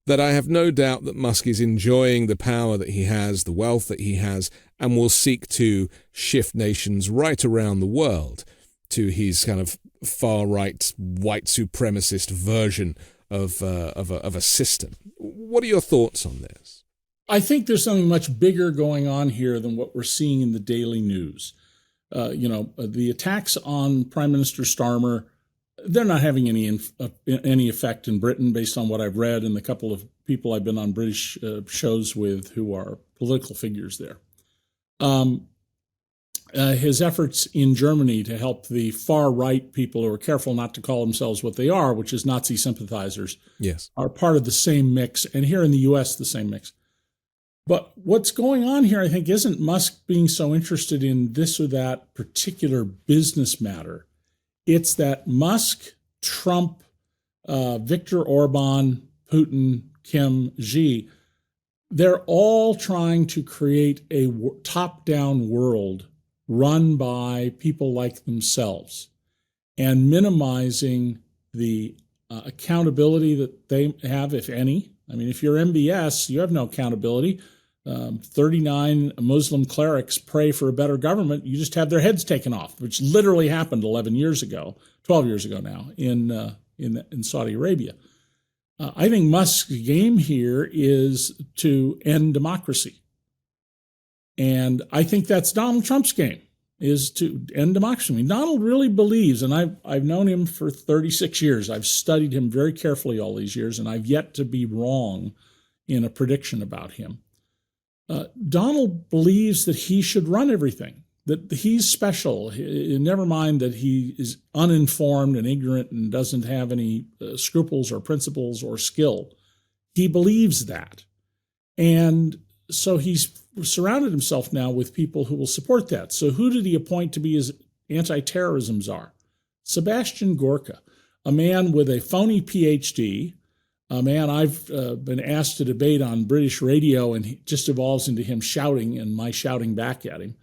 that I have no doubt that Musk is enjoying the power that he has, the wealth that he has, and will seek to shift nations right around the world to his kind of far-right, white supremacist version of a system. What are your thoughts on this? I think there's something much bigger going on here than what we're seeing in the daily news. The attacks on Prime Minister Starmer, they're not having any effect in Britain based on what I've read and the couple of people I've been on British shows with who are political figures there. His efforts in Germany to help the far-right people who are careful not to call themselves what they are, which is Nazi sympathizers, yes, are part of the same mix, and here in the U.S., the same mix. But what's going on here, I think, isn't Musk being so interested in this or that particular business matter. It's that Musk, Trump, Viktor Orban, Putin, Kim, Xi, they're all trying to create a top-down world run by people like themselves and minimizing the accountability that they have, if any. I mean, if you're MBS, you have no accountability. 39 Muslim clerics pray for a better government. You just have their heads taken off, which literally happened 12 years ago now in Saudi Arabia. I think Musk's game here is to end democracy. And I think that's Donald Trump's game, is to end democracy. I mean, Donald really believes, and I've known him for 36 years. I've studied him very carefully all these years, and I've yet to be wrong in a prediction about him. Donald believes that he should run everything, that he's special. Never mind that he is uninformed and ignorant and doesn't have any scruples or principles or skill. He believes that. And so he's surrounded himself now with people who will support that. So who did he appoint to be his anti-terrorism czar? Sebastian Gorka, a man with a phony PhD, a man I've been asked to debate on British radio, and he just evolves into him shouting and my shouting back at him,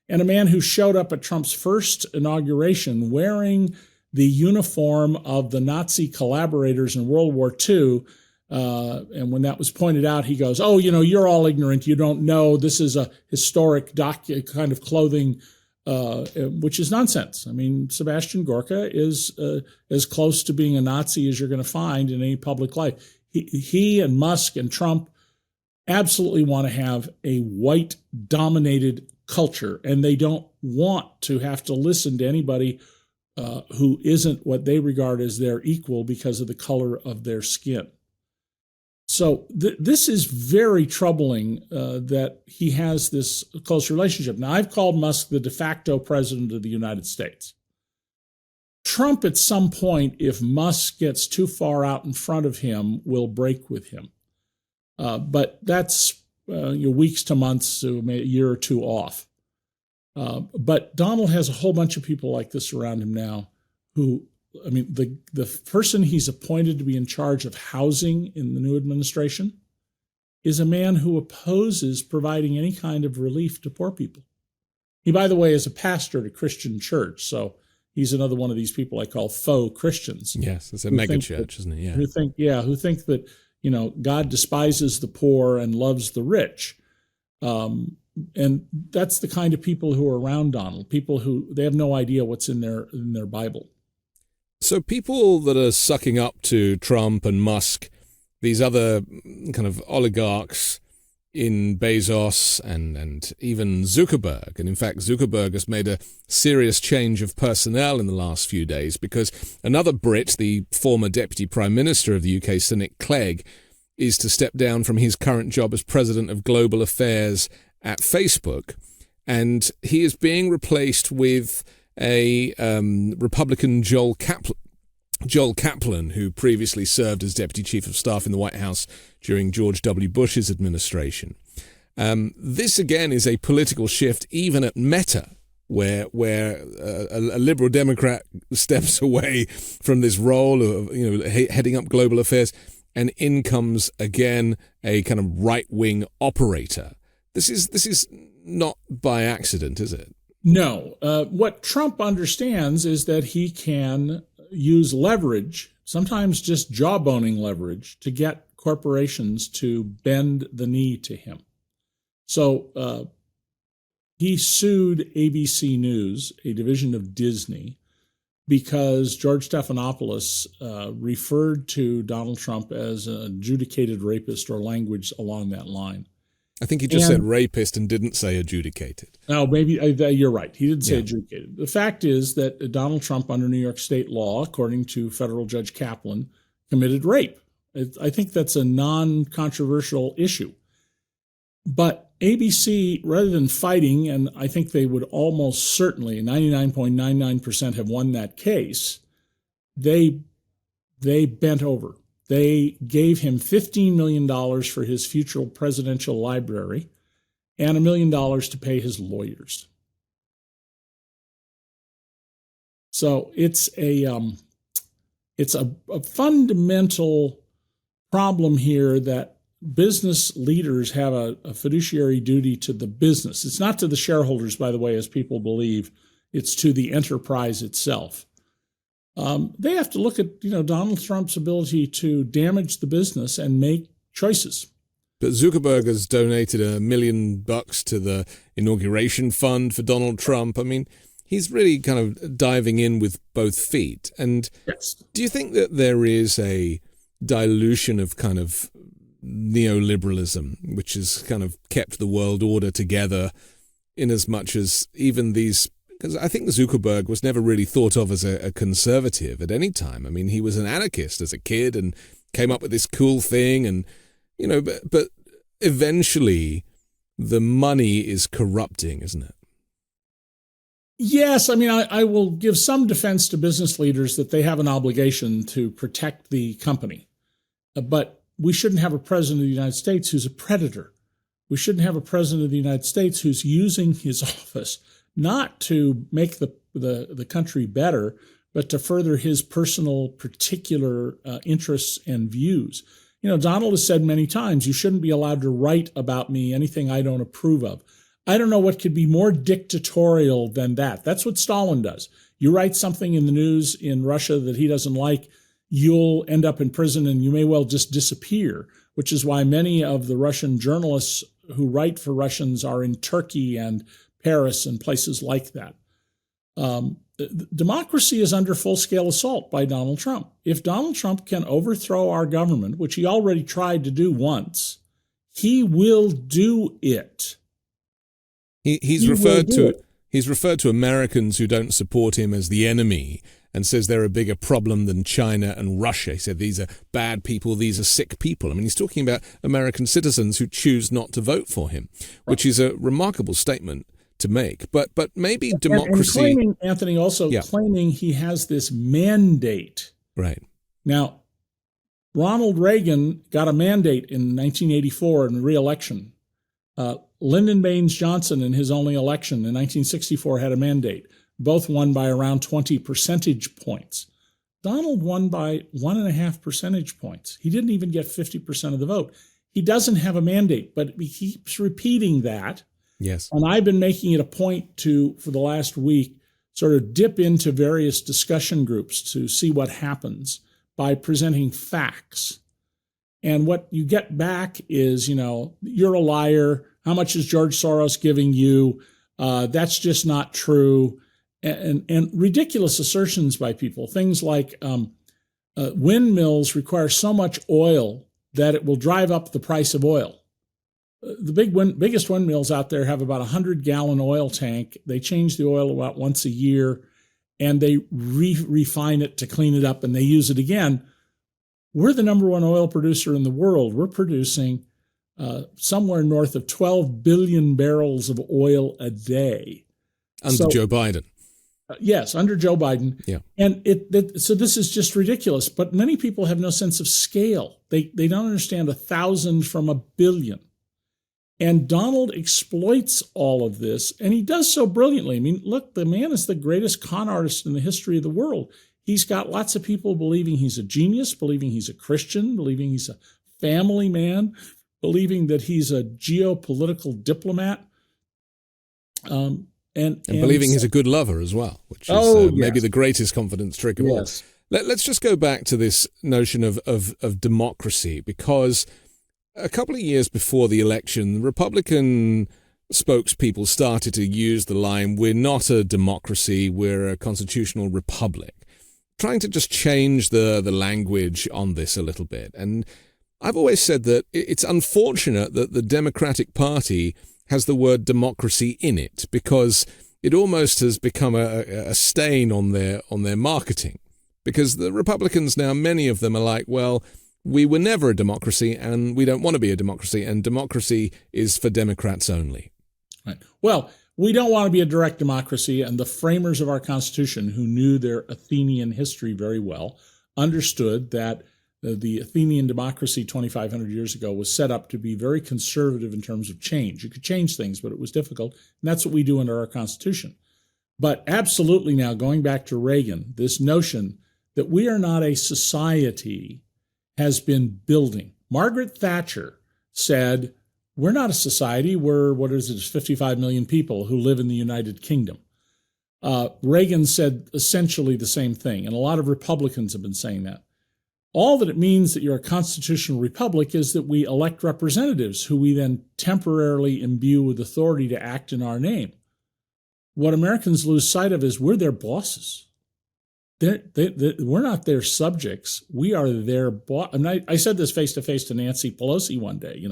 and a man who showed up at Trump's first inauguration wearing the uniform of the Nazi collaborators in World War II. And when that was pointed out, he goes, "Oh, you're all ignorant. You don't know. This is a historic kind of clothing," which is nonsense. I mean, Sebastian Gorka is as close to being a Nazi as you're going to find in any public life. He and Musk and Trump absolutely want to have a white-dominated culture, and they don't want to have to listen to anybody who isn't what they regard as their equal because of the color of their skin. So this is very troubling that he has this close relationship. Now, I've called Musk the de facto president of the United States. Trump, at some point, if Musk gets too far out in front of him, will break with him. But that's weeks to months, a year or two off. But Donald has a whole bunch of people like this around him now who, I mean, the person he's appointed to be in charge of housing in the new administration is a man who opposes providing any kind of relief to poor people. He, by the way, is a pastor at a Christian church, so he's another one of these people I call faux Christians. Yes, it's a mega church, isn't it? Yeah. Who think that, God despises the poor and loves the rich. And that's the kind of people who are around Donald, people who they have no idea what's in their Bible. So people that are sucking up to Trump and Musk, these other kind of oligarchs in Bezos and even Zuckerberg, and in fact Zuckerberg has made a serious change of personnel in the last few days because another Brit, the former Deputy Prime Minister of the UK, Sir Nick Clegg, is to step down from his current job as President of Global Affairs at Facebook, and he is being replaced with a Republican Joel Kaplan, who previously served as Deputy Chief of Staff in the White House during George W. Bush's administration. This, again, is a political shift even at Meta, where a liberal Democrat steps away from this role of heading up global affairs, and in comes again a kind of right-wing operator. This is not by accident, is it? No. What Trump understands is that he can use leverage, sometimes just jawboning leverage, to get corporations to bend the knee to him. So he sued ABC News, a division of Disney, because George Stephanopoulos referred to Donald Trump as an adjudicated rapist or language along that line. I think he just said rapist and didn't say adjudicated. No, maybe you're right. He didn't say adjudicated. The fact is that Donald Trump, under New York state law, according to federal Judge Kaplan, committed rape. I think that's a non-controversial issue. But ABC, rather than fighting, and I think they would almost certainly, 99.99% have won that case, they bent over. They gave him $15 million for his future presidential library and $1 million to pay his lawyers. So it's a fundamental problem here that business leaders have a fiduciary duty to the business. It's not to the shareholders, by the way, as people believe. It's to the enterprise itself. They have to look at Donald Trump's ability to damage the business and make choices. But Zuckerberg has donated $1 million to the inauguration fund for Donald Trump. I mean, he's really kind of diving in with both feet. And yes. Do you think that there is a dilution of kind of neoliberalism, which has kind of kept the world order together, in as much as even these? Because I think Zuckerberg was never really thought of as a conservative at any time. I mean, he was an anarchist as a kid and came up with this cool thing, and but eventually the money is corrupting, isn't it? Yes, I mean, I will give some defense to business leaders that they have an obligation to protect the company, but we shouldn't have a president of the United States who's a predator. We shouldn't have a president of the United States who's using his office not to make the country better, but to further his personal particular interests and views. Donald has said many times, you shouldn't be allowed to write about me anything I don't approve of. I don't know what could be more dictatorial than that. That's what Stalin does. You write something in the news in Russia that he doesn't like, you'll end up in prison and you may well just disappear, which is why many of the Russian journalists who write for Russians are in Turkey and Paris and places like that. Democracy is under full-scale assault by Donald Trump. If Donald Trump can overthrow our government, which he already tried to do once, he will do it. He's referred to Americans who don't support him as the enemy and says they're a bigger problem than China and Russia. He said these are bad people, these are sick people. I mean, he's talking about American citizens who choose not to vote for him, which is a remarkable statement to make. But maybe democracy... And claiming, Anthony, also claiming he has this mandate. Right. Now, Ronald Reagan got a mandate in 1984 in the re-election. Lyndon Baines Johnson, in his only election in 1964, had a mandate. Both won by around 20 percentage points. Donald won by 1.5 percentage points. He didn't even get 50% of the vote. He doesn't have a mandate, but he keeps repeating that. Yes. And I've been making it a point to, for the last week, sort of dip into various discussion groups to see what happens by presenting facts. And what you get back is, you're a liar. How much is George Soros giving you? That's just not true. And ridiculous assertions by people. Things like windmills require so much oil that it will drive up the price of oil. The biggest windmills out there have about 100-gallon oil tank. They change the oil about once a year, and they refine it to clean it up, and they use it again. We're the number one oil producer in the world. We're producing somewhere north of 12 billion barrels of oil a day. Under Joe Biden. Yes, under Joe Biden. Yeah. And so this is just ridiculous. But many people have no sense of scale. They don't understand 1,000 from 1,000,000,000. And Donald exploits all of this, and he does so brilliantly. I mean, look, the man is the greatest con artist in the history of the world. He's got lots of people believing he's a genius, believing he's a Christian, believing he's a family man, believing that he's a geopolitical diplomat. And believing he's a good lover as well, which is maybe the greatest confidence trick of all. Let's just go back to this notion of democracy, because a couple of years before the election, Republican spokespeople started to use the line, "We're not a democracy, we're a constitutional republic," trying to just change the language on this a little bit. And I've always said that it's unfortunate that the Democratic Party has the word democracy in it, because it almost has become a stain on their marketing. Because the Republicans now, many of them are like, well, we were never a democracy and we don't want to be a democracy, and democracy is for Democrats only. Right. Well, we don't want to be a direct democracy, and the framers of our Constitution, who knew their Athenian history very well, understood that the Athenian democracy 2,500 years ago was set up to be very conservative in terms of change. You could change things, but it was difficult, and that's what we do under our Constitution. But absolutely now, going back to Reagan, this notion that we are not a society has been building. Margaret Thatcher said, we're not a society, we're, 55 million people who live in the United Kingdom. Reagan said essentially the same thing, and a lot of Republicans have been saying that. All that it means that you're a constitutional republic is that we elect representatives who we then temporarily imbue with authority to act in our name. What Americans lose sight of is we're their bosses. We're not their subjects. We are their boss. And I said this face to face to Nancy Pelosi one day.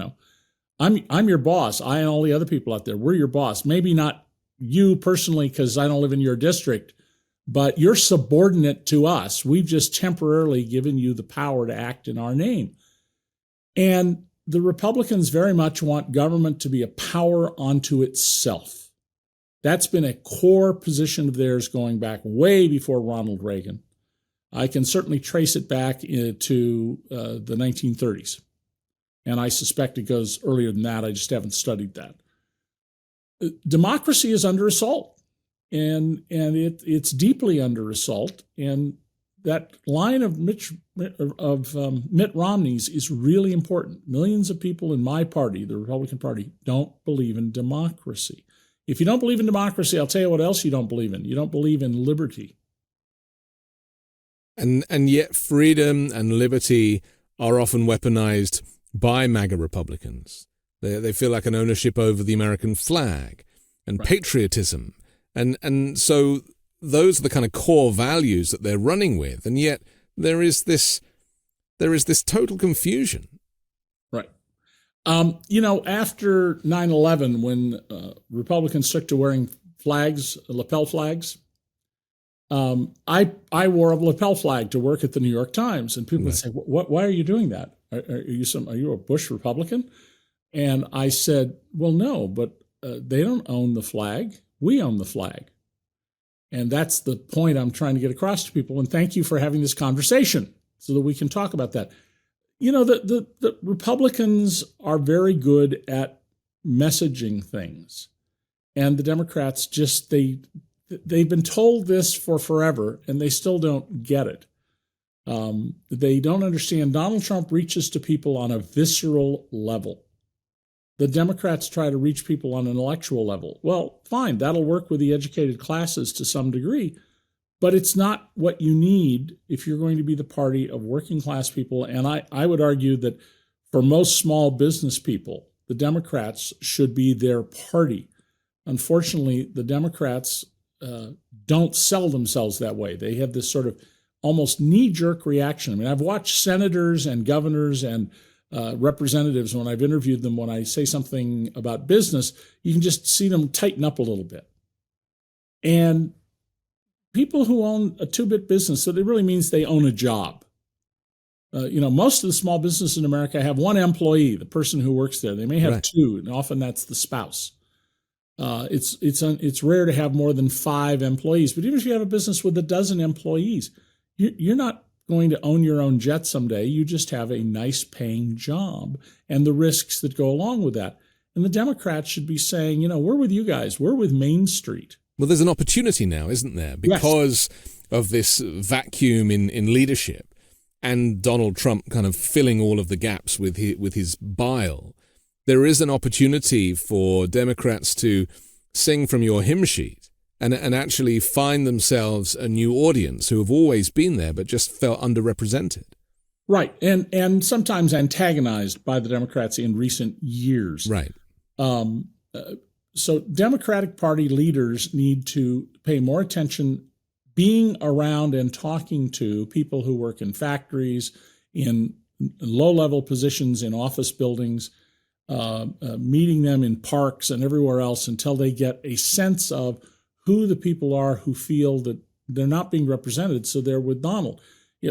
I'm your boss. I and all the other people out there, we're your boss. Maybe not you personally, because I don't live in your district, but you're subordinate to us. We've just temporarily given you the power to act in our name. And the Republicans very much want government to be a power unto itself. That's been a core position of theirs going back way before Ronald Reagan. I can certainly trace it back to the 1930s. And I suspect it goes earlier than that. I just haven't studied that. Democracy is under assault, and it's deeply under assault. And that line of Mitt Romney's is really important. Millions of people in my party, the Republican Party, don't believe in democracy. If you don't believe in democracy, I'll tell you what else you don't believe in. You don't believe in liberty. And yet freedom and liberty are often weaponized by MAGA Republicans. They feel like an ownership over the American flag and patriotism. And so those are the kind of core values that they're running with. And yet there is this total confusion. Right. After 9/11, when Republicans took to wearing flags, lapel flags, I wore a lapel flag to work at the New York Times, and people would say, "Why are you doing that? Are you a Bush Republican?" And I said, "Well, no, but they don't own the flag. We own the flag." And that's the point I'm trying to get across to people. And thank you for having this conversation so that we can talk about that. The Republicans are very good at messaging things, and the Democrats they've been told this for forever, and they still don't get it. They don't understand. Donald Trump reaches to people on a visceral level. The Democrats try to reach people on an intellectual level. Well, fine, that'll work with the educated classes to some degree, but it's not what you need if you're going to be the party of working class people. And I would argue that for most small business people, the Democrats should be their party. Unfortunately, the Democrats don't sell themselves that way. They have this sort of almost knee-jerk reaction. I mean, I've watched senators and governors and representatives, when I've interviewed them, when I say something about business, you can just see them tighten up a little bit. And people who own a two-bit business, so it really means they own a job. Most of the small businesses in America have one employee, the person who works there. They may have two, and often that's the spouse. It's rare to have more than 5 employees, but even if you have a business with a dozen employees, you're not going to own your own jet someday. You just have a nice paying job and the risks that go along with that. And the Democrats should be saying, we're with you guys. We're with Main Street. Well, there's an opportunity now, isn't there? Because of this vacuum in leadership and Donald Trump kind of filling all of the gaps with his bile. There is an opportunity for Democrats to sing from your hymn sheet and actually find themselves a new audience who have always been there but just felt underrepresented. Right, and sometimes antagonized by the Democrats in recent years. Right. So Democratic Party leaders need to pay more attention being around and talking to people who work in factories, in low-level positions in office buildings, meeting them in parks and everywhere else until they get a sense of who the people are who feel that they're not being represented, so they're with Donald.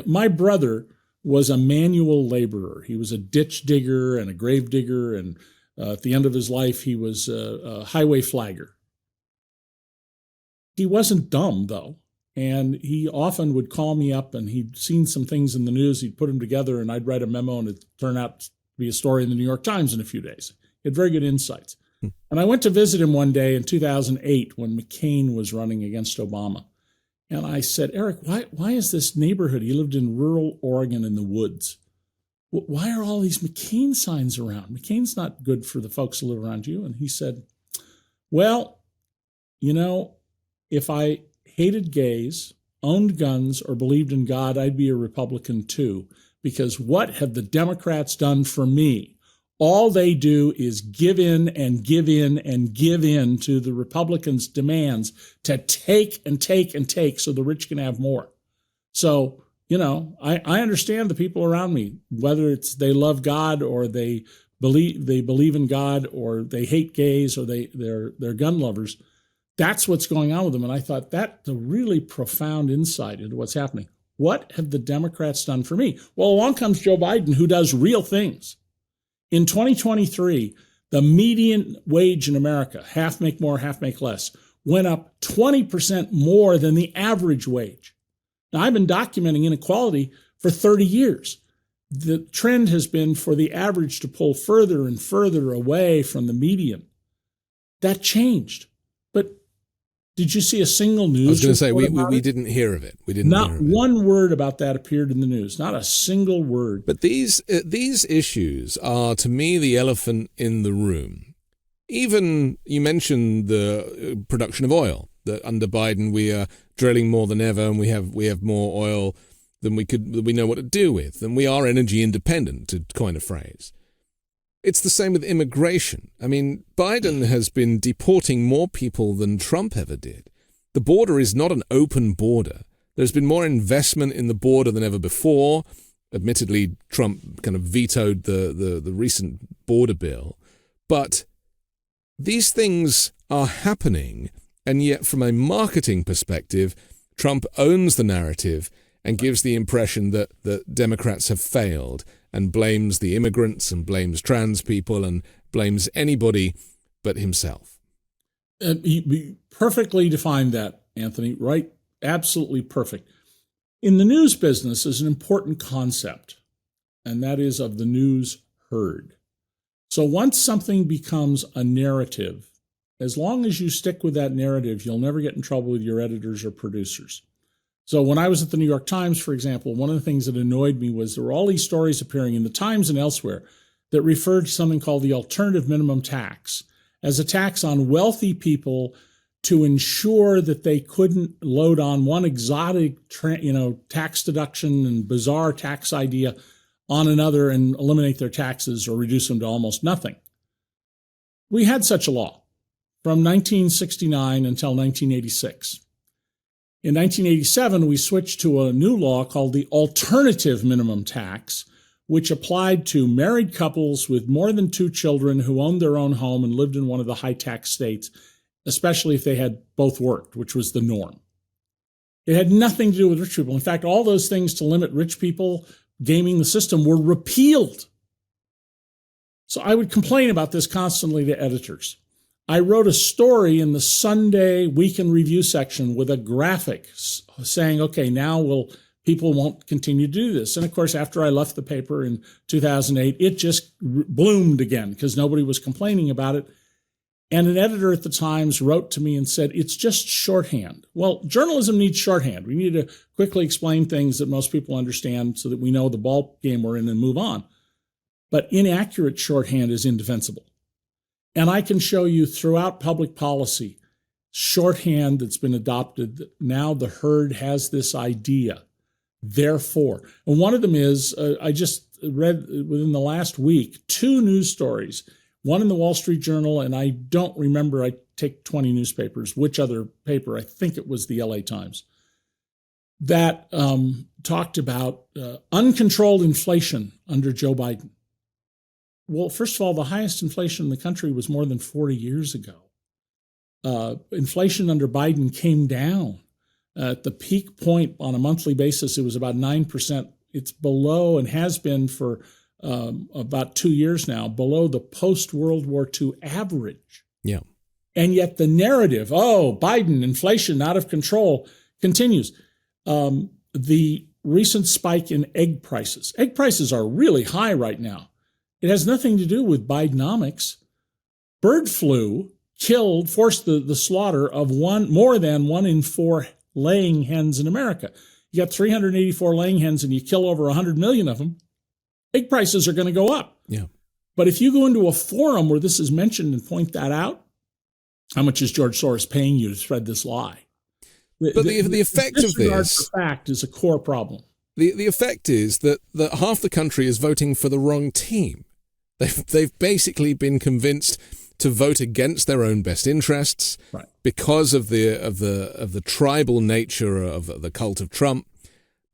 My brother was a manual laborer. He was a ditch digger and a grave digger, and at the end of his life, he was a highway flagger. He wasn't dumb, though, and he often would call me up, and he'd seen some things in the news. He'd put them together, and I'd write a memo, and it'd turn out to be a story in the New York Times in a few days. He had very good insights. And I went to visit him one day in 2008 when McCain was running against Obama. And I said, Eric, why is this neighborhood? He lived in rural Oregon in the woods. Why are all these McCain signs around? McCain's not good for the folks who live around you. And he said, well, if I hated gays, owned guns, or believed in God, I'd be a Republican too. Because what have the Democrats done for me? All they do is give in and give in and give in to the Republicans' demands to take and take and take so the rich can have more. So, I understand the people around me, whether it's they love God or they believe in God or they hate gays or they're gun lovers. That's what's going on with them. And I thought that's a really profound insight into what's happening. What have the Democrats done for me? Well, along comes Joe Biden, who does real things. In 2023, the median wage in America, half make more, half make less, went up 20% more than the average wage. Now, I've been documenting inequality for 30 years. The trend has been for the average to pull further and further away from the median. That changed. But did you see a single news? I was going to say, we didn't hear of it. Not one word about that appeared in the news. Not a single word. But these issues are, to me, the elephant in the room. Even you mentioned the production of oil. That under Biden we are drilling more than ever, and we have more oil than we know what to do with, and we are energy independent, to coin a phrase. It's the same with immigration. I mean, Biden has been deporting more people than Trump ever did. The border is not an open border. There's been more investment in the border than ever before. Admittedly, Trump kind of vetoed the recent border bill. But these things are happening, and yet from a marketing perspective, Trump owns the narrative and gives the impression that Democrats have failed, and blames the immigrants and blames trans people and blames anybody but himself. He perfectly defined that, Anthony, right? Absolutely perfect. In the news business is an important concept, and that is of the news herd. So once something becomes a narrative, as long as you stick with that narrative, you'll never get in trouble with your editors or producers. So when I was at the New York Times, for example, one of the things that annoyed me was there were all these stories appearing in the Times and elsewhere that referred to something called the alternative minimum tax as a tax on wealthy people to ensure that they couldn't load on one exotic, tax deduction and bizarre tax idea on another and eliminate their taxes or reduce them to almost nothing. We had such a law from 1969 until 1986. In 1987, we switched to a new law called the alternative minimum tax, which applied to married couples with more than 2 children who owned their own home and lived in one of the high-tax states, especially if they had both worked, which was the norm. It had nothing to do with rich people. In fact, all those things to limit rich people gaming the system were repealed. So I would complain about this constantly to editors. I wrote a story in the Sunday Week in Review section with a graphic saying, okay, now people won't continue to do this. And of course, after I left the paper in 2008, it just bloomed again because nobody was complaining about it. And an editor at the Times wrote to me and said, it's just shorthand. Well, journalism needs shorthand. We need to quickly explain things that most people understand so that we know the ball game we're in and move on. But inaccurate shorthand is indefensible. And I can show you throughout public policy shorthand that's been adopted. That now the herd has this idea. Therefore, and one of them is, I just read within the last week, 2 news stories, one in the Wall Street Journal, and I don't remember, I take 20 newspapers, which other paper, I think it was the LA Times, that talked about uncontrolled inflation under Joe Biden. Well, first of all, the highest inflation in the country was more than 40 years ago. Inflation under Biden came down. At the peak point on a monthly basis, it was about 9%. It's below and has been for about 2 years now, below the post-World War II average. Yeah. And yet the narrative, Biden, inflation out of control, continues. The recent spike in egg prices. Egg prices are really high right now. It has nothing to do with Bidenomics. Bird flu forced the slaughter of more than 1 in 4 laying hens in America. You got 384 laying hens and you kill over 100 million of them. Egg prices are going to go up. Yeah. But if you go into a forum where this is mentioned and point that out, how much is George Soros paying you to spread this lie? But the effect of this fact is a core problem. The effect is that half the country is voting for the wrong team. They've basically been convinced to vote against their own best interests, right, because of the tribal nature of the cult of Trump.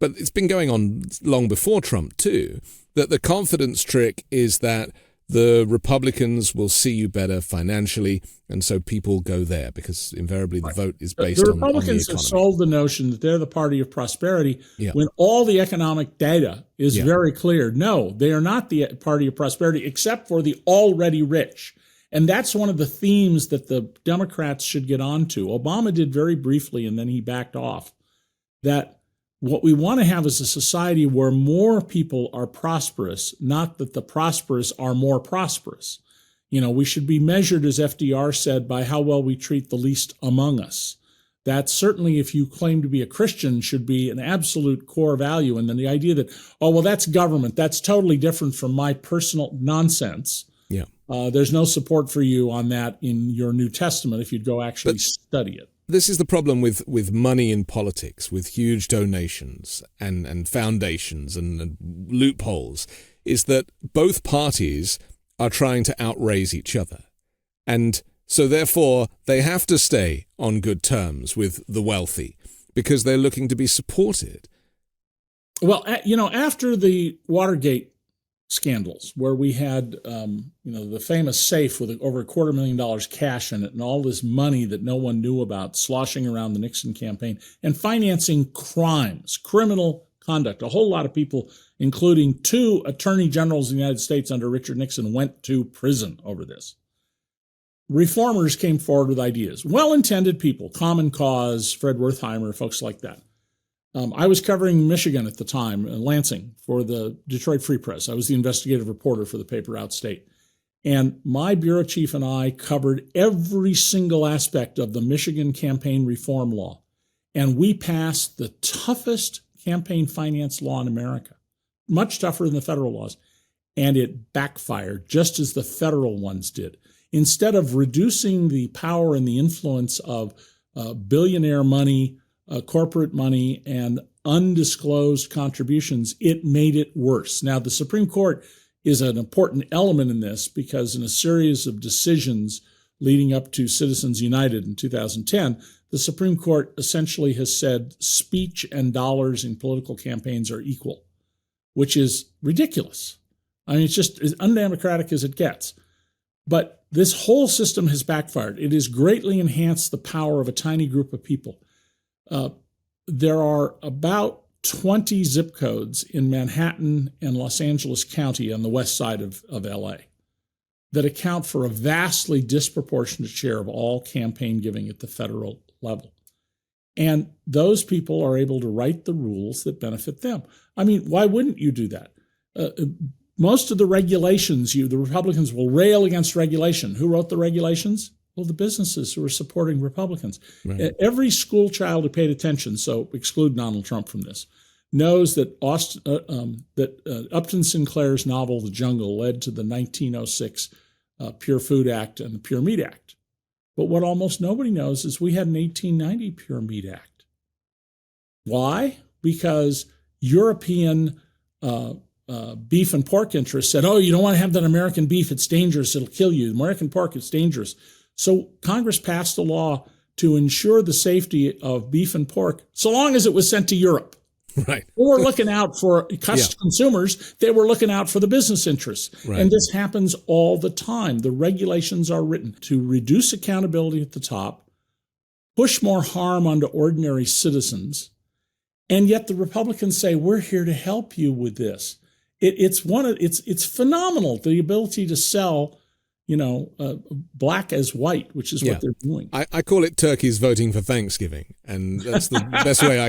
But it's been going on long before Trump too. That the confidence trick is that the Republicans will see you better financially, and so people go there because invariably the vote is based on the economy. The Republicans have sold the notion that they're the party of prosperity when all the economic data is very clear. No, they are not the party of prosperity except for the already rich. And that's one of the themes that the Democrats should get onto. Obama did very briefly, and then he backed off, that what we want to have is a society where more people are prosperous, not that the prosperous are more prosperous. We should be measured, as FDR said, by how well we treat the least among us. That certainly, if you claim to be a Christian, should be an absolute core value. And then the idea that, that's government, that's totally different from my personal nonsense. Yeah. There's no support for you on that in your New Testament if you'd go actually study it. This is the problem with money in politics, with huge donations and foundations and loopholes, is that both parties are trying to outraise each other. And so therefore, they have to stay on good terms with the wealthy because they're looking to be supported. Well, after the Watergate scandals, where we had, the famous safe with over $250,000 cash in it and all this money that no one knew about sloshing around the Nixon campaign and financing crimes, criminal conduct. A whole lot of people, including 2 attorney generals in the United States under Richard Nixon, went to prison over this. Reformers came forward with ideas. Well-intended people, Common Cause, Fred Wertheimer, folks like that. I was covering Michigan at the time, Lansing, for the Detroit Free Press. I was the investigative reporter for the paper Outstate. And my bureau chief and I covered every single aspect of the Michigan campaign reform law. And we passed the toughest campaign finance law in America, much tougher than the federal laws. And it backfired, just as the federal ones did. Instead of reducing the power and the influence of billionaire money, corporate money, and undisclosed contributions, it made it worse. Now, the Supreme Court is an important element in this because in a series of decisions leading up to Citizens United in 2010, the Supreme Court essentially has said speech and dollars in political campaigns are equal, which is ridiculous. I mean, it's just as undemocratic as it gets. But this whole system has backfired. It has greatly enhanced the power of a tiny group of people. There are about 20 zip codes in Manhattan and Los Angeles County on the west side of LA. that account for a vastly disproportionate share of all campaign giving at the federal level. And those people are able to write the rules that benefit them. I mean, why wouldn't you do that? Most of the regulations, the Republicans will rail against regulation. Who wrote the regulations? Well, the businesses who are supporting Republicans. Right. Every school child who paid attention, so exclude Donald Trump from this, knows that Upton Sinclair's novel The Jungle led to the 1906 Pure Food Act and the Pure Meat Act. But what almost nobody knows is we had an 1890 Pure Meat Act. Why? Because European beef and pork interests said, oh, you don't want to have that American beef, it's dangerous, it'll kill you. American pork, it's dangerous. So Congress passed a law to ensure the safety of beef and pork so long as it was sent to Europe. Right. They were looking out for consumers. They were looking out for the business interests. Right. And this happens all the time. The regulations are written to reduce accountability at the top, push more harm onto ordinary citizens. And yet the Republicans say, we're here to help you with this. It's phenomenal, the ability to sell, black as white, which is what they're doing. I call it turkeys voting for Thanksgiving, and that's the best way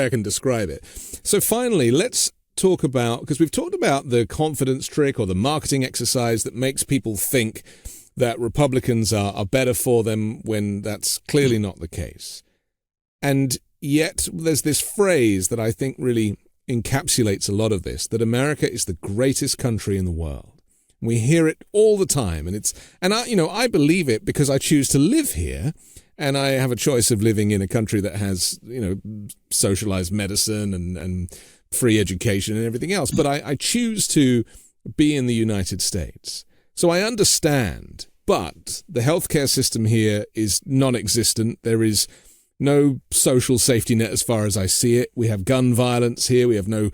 I can describe it. So finally, let's talk about, because we've talked about the confidence trick or the marketing exercise that makes people think that Republicans are better for them when that's clearly not the case. And yet there's this phrase that I think really encapsulates a lot of this, that America is the greatest country in the world. We hear it all the time, and I believe it because I choose to live here, and I have a choice of living in a country that has, socialized medicine and free education and everything else. But I choose to be in the United States. So I understand, but the healthcare system here is non-existent. There is no social safety net as far as I see it. We have gun violence here. We have no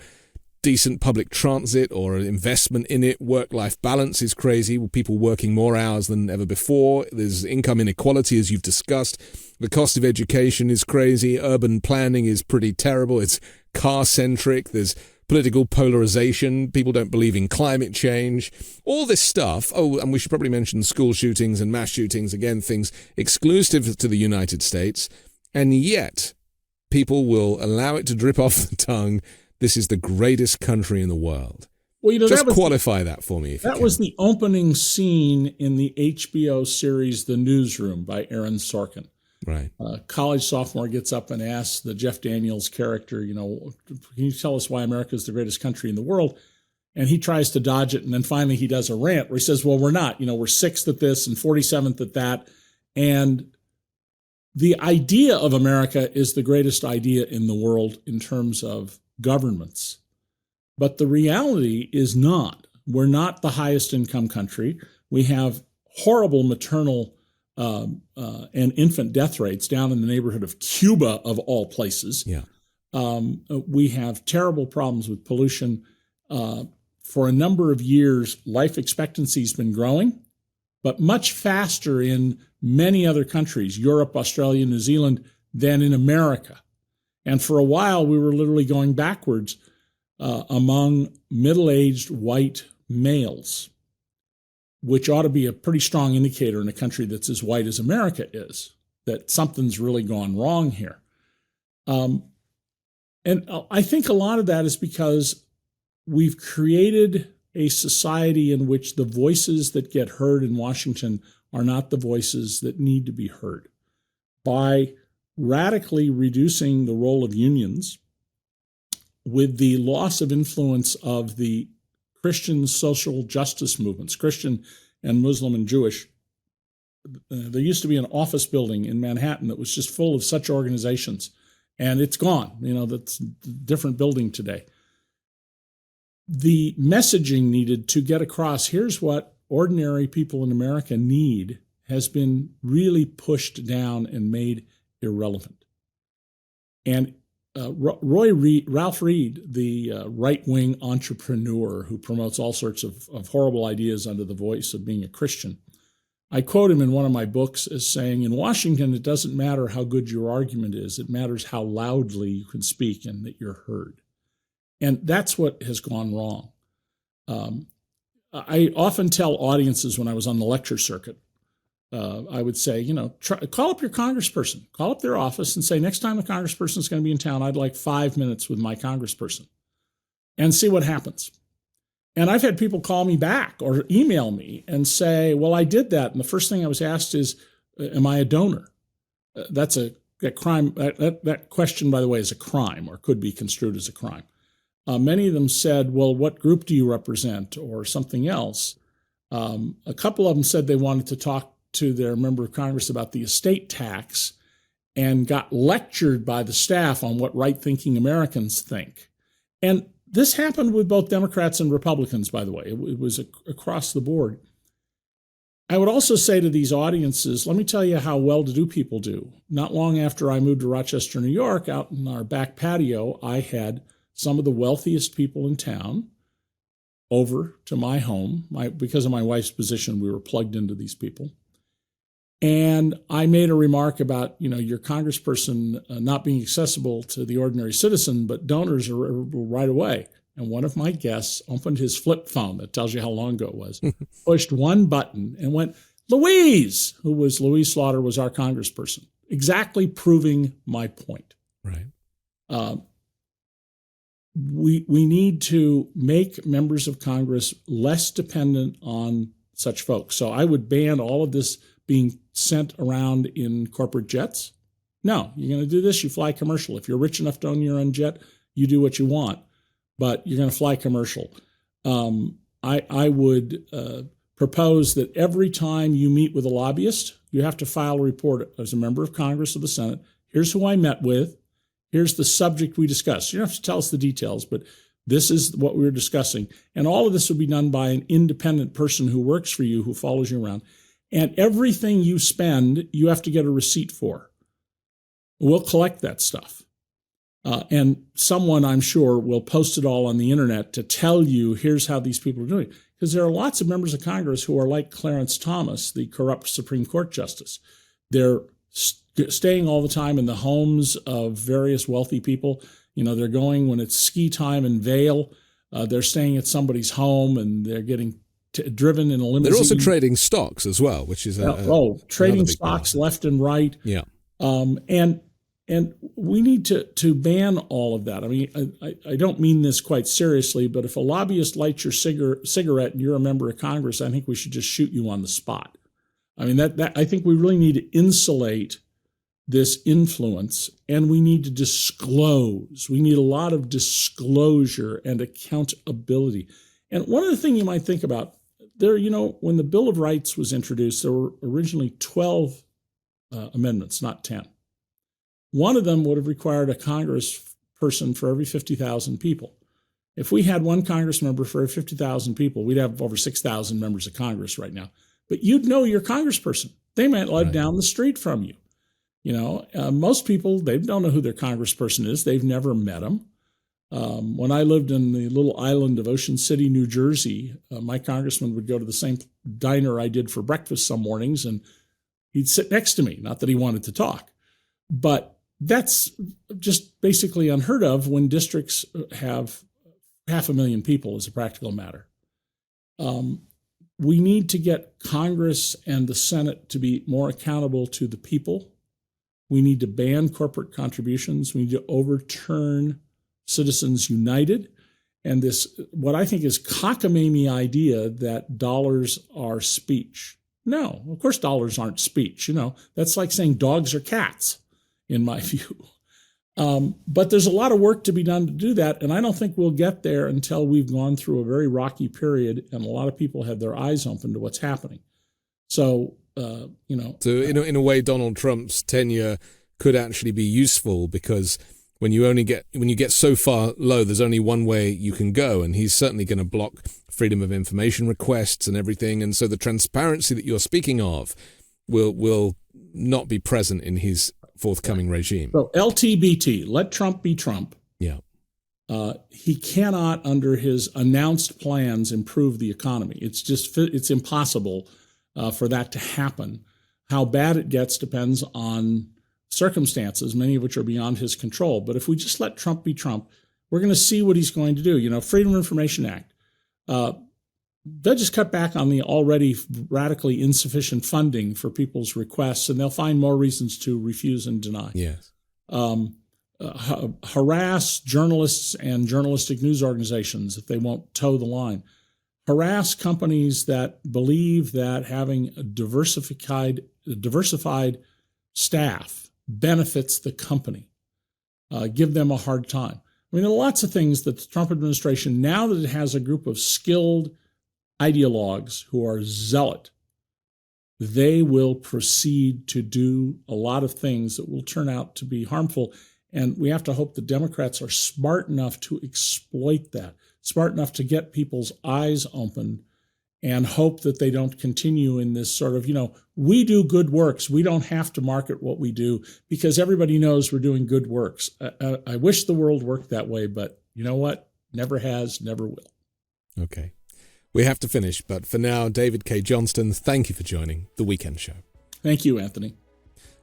decent public transit or investment in it. Work-life balance is crazy, with people working more hours than ever before. There's income inequality, as you've discussed. The cost of education is crazy. Urban planning is pretty terrible. It's car-centric. There's political polarization. People don't believe in climate change. All this stuff. Oh, and we should probably mention school shootings and mass shootings. Again, things exclusive to the United States. And yet, people will allow it to drip off the tongue. This is the greatest country in the world. Well, just qualify that for me. That was the opening scene in the HBO series The Newsroom by Aaron Sorkin. Right. College sophomore gets up and asks the Jeff Daniels character, can you tell us why America is the greatest country in the world? And he tries to dodge it. And then finally he does a rant where he says, well, we're not. We're 6th at this and 47th at that. And the idea of America is the greatest idea in the world in terms of governments. But the reality is not. We're not the highest income country. We have horrible maternal and infant death rates down in the neighborhood of Cuba, of all places. Yeah. We have terrible problems with pollution. For a number of years, life expectancy has been growing, but much faster in many other countries, Europe, Australia, New Zealand, than in America. And for a while, we were literally going backwards among middle-aged white males, which ought to be a pretty strong indicator in a country that's as white as America is, that something's really gone wrong here. And I think a lot of that is because we've created a society in which the voices that get heard in Washington are not the voices that need to be heard. By radically reducing the role of unions, with the loss of influence of the Christian social justice movements, Christian and Muslim and Jewish. There used to be an office building in Manhattan that was just full of such organizations, and it's gone. That's a different building today. The messaging needed to get across, here's what ordinary people in America need, has been really pushed down and made irrelevant. And Ralph Reed, the right-wing entrepreneur who promotes all sorts of horrible ideas under the voice of being a Christian, I quote him in one of my books as saying, in Washington, it doesn't matter how good your argument is. It matters how loudly you can speak and that you're heard. And that's what has gone wrong. I often tell audiences when I was on the lecture circuit, I would say, call up your congressperson, call up their office and say, next time a congressperson is going to be in town, I'd like 5 minutes with my congressperson, and see what happens. And I've had people call me back or email me and say, well, I did that. And the first thing I was asked is, am I a donor? That's a crime. That question, by the way, is a crime, or could be construed as a crime. Many of them said, well, what group do you represent, or something else? A couple of them said they wanted to talk to their member of Congress about the estate tax and got lectured by the staff on what right-thinking Americans think. And this happened with both Democrats and Republicans, by the way. It was across the board. I would also say to these audiences, let me tell you how well-to-do people do. Not long after I moved to Rochester, New York, out in our back patio, I had some of the wealthiest people in town over to my home. Because of my wife's position, we were plugged into these people. And I made a remark about, your congressperson not being accessible to the ordinary citizen, but donors are right away. And one of my guests opened his flip phone, that tells you how long ago it was, pushed one button and went, Louise, Louise Slaughter was our congressperson, exactly proving my point. Right. We need to make members of Congress less dependent on such folks. So I would ban all of this being sent around in corporate jets. No, you're going to do this, you fly commercial. If you're rich enough to own your own jet, you do what you want, but you're going to fly commercial. I would propose that every time you meet with a lobbyist, you have to file a report as a member of Congress or the Senate. Here's who I met with. Here's the subject we discussed. You don't have to tell us the details, but this is what we were discussing. And all of this would be done by an independent person who works for you, who follows you around. And everything you spend, you have to get a receipt for. We'll collect that stuff. And someone, I'm sure, will post it all on the internet to tell you, here's how these people are doing. Because there are lots of members of Congress who are like Clarence Thomas, the corrupt Supreme Court justice. They're staying all the time in the homes of various wealthy people. They're going when it's ski time in Vail. They're staying at somebody's home, and they're getting driven in a limousine. They're also trading stocks as well, which is trading stocks left and right. Yeah. And we need to ban all of that. I mean, I don't mean this quite seriously, but if a lobbyist lights your cigarette and you're a member of Congress, I think we should just shoot you on the spot. I mean, I think we really need to insulate this influence, and we need to disclose. We need a lot of disclosure and accountability. And one other thing you might think about, when the Bill of Rights was introduced, there were originally 12 amendments, not 10. One of them would have required a congressperson for every 50,000 people. If we had one Congress member for every 50,000 people, we'd have over 6,000 members of Congress right now. But you'd know your congressperson. They might live down the street from you. Most people, they don't know who their congressperson is. They've never met him. When I lived in the little island of Ocean City, New Jersey, my congressman would go to the same diner I did for breakfast some mornings, and he'd sit next to me. Not that he wanted to talk, but that's just basically unheard of when districts have 500,000 people as a practical matter. We need to get Congress and the Senate to be more accountable to the people. We need to ban corporate contributions. We need to overturn Citizens United and this, what I think is cockamamie idea that dollars are speech. No, of course dollars aren't speech. That's like saying dogs are cats, in my view. But there's a lot of work to be done to do that, and I don't think we'll get there until we've gone through a very rocky period and a lot of people have their eyes open to what's happening. So, So in a way, Donald Trump's tenure could actually be useful, because when you get so far low, there's only one way you can go, and he's certainly going to block freedom of information requests and everything. And so the transparency that you're speaking of will not be present in his forthcoming regime. So LTBT, let Trump be Trump. Yeah. He cannot, under his announced plans, improve the economy. It's impossible for that to happen. How bad it gets depends on circumstances, many of which are beyond his control. But if we just let Trump be Trump, we're going to see what he's going to do. Freedom of Information Act. they'll just cut back on the already radically insufficient funding for people's requests, and they'll find more reasons to refuse and deny. Yes. Harass journalists and journalistic news organizations if they won't toe the line. Harass companies that believe that having a diversified staff benefits the company. Give them a hard time. I mean, there are lots of things that the Trump administration, now that it has a group of skilled ideologues who are zealot, they will proceed to do a lot of things that will turn out to be harmful. And we have to hope the Democrats are smart enough to exploit that, smart enough to get people's eyes open, and hope that they don't continue in this sort of, we do good works. We don't have to market what we do because everybody knows we're doing good works. I wish the world worked that way, but you know what? Never has, never will. Okay. We have to finish, but for now, David Cay Johnston, thank you for joining The Weekend Show. Thank you, Anthony.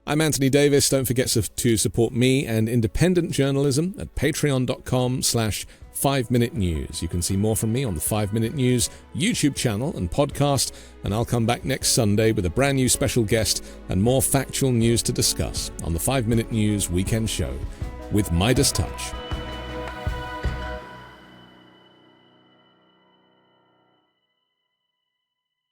I'm Anthony Davis. Don't forget to support me and independent journalism at patreon.com/5 Minute News. You can see more from me on the 5 Minute News YouTube channel and podcast, and I'll come back next Sunday with a brand new special guest and more factual news to discuss on the 5 Minute News Weekend Show with Midas Touch.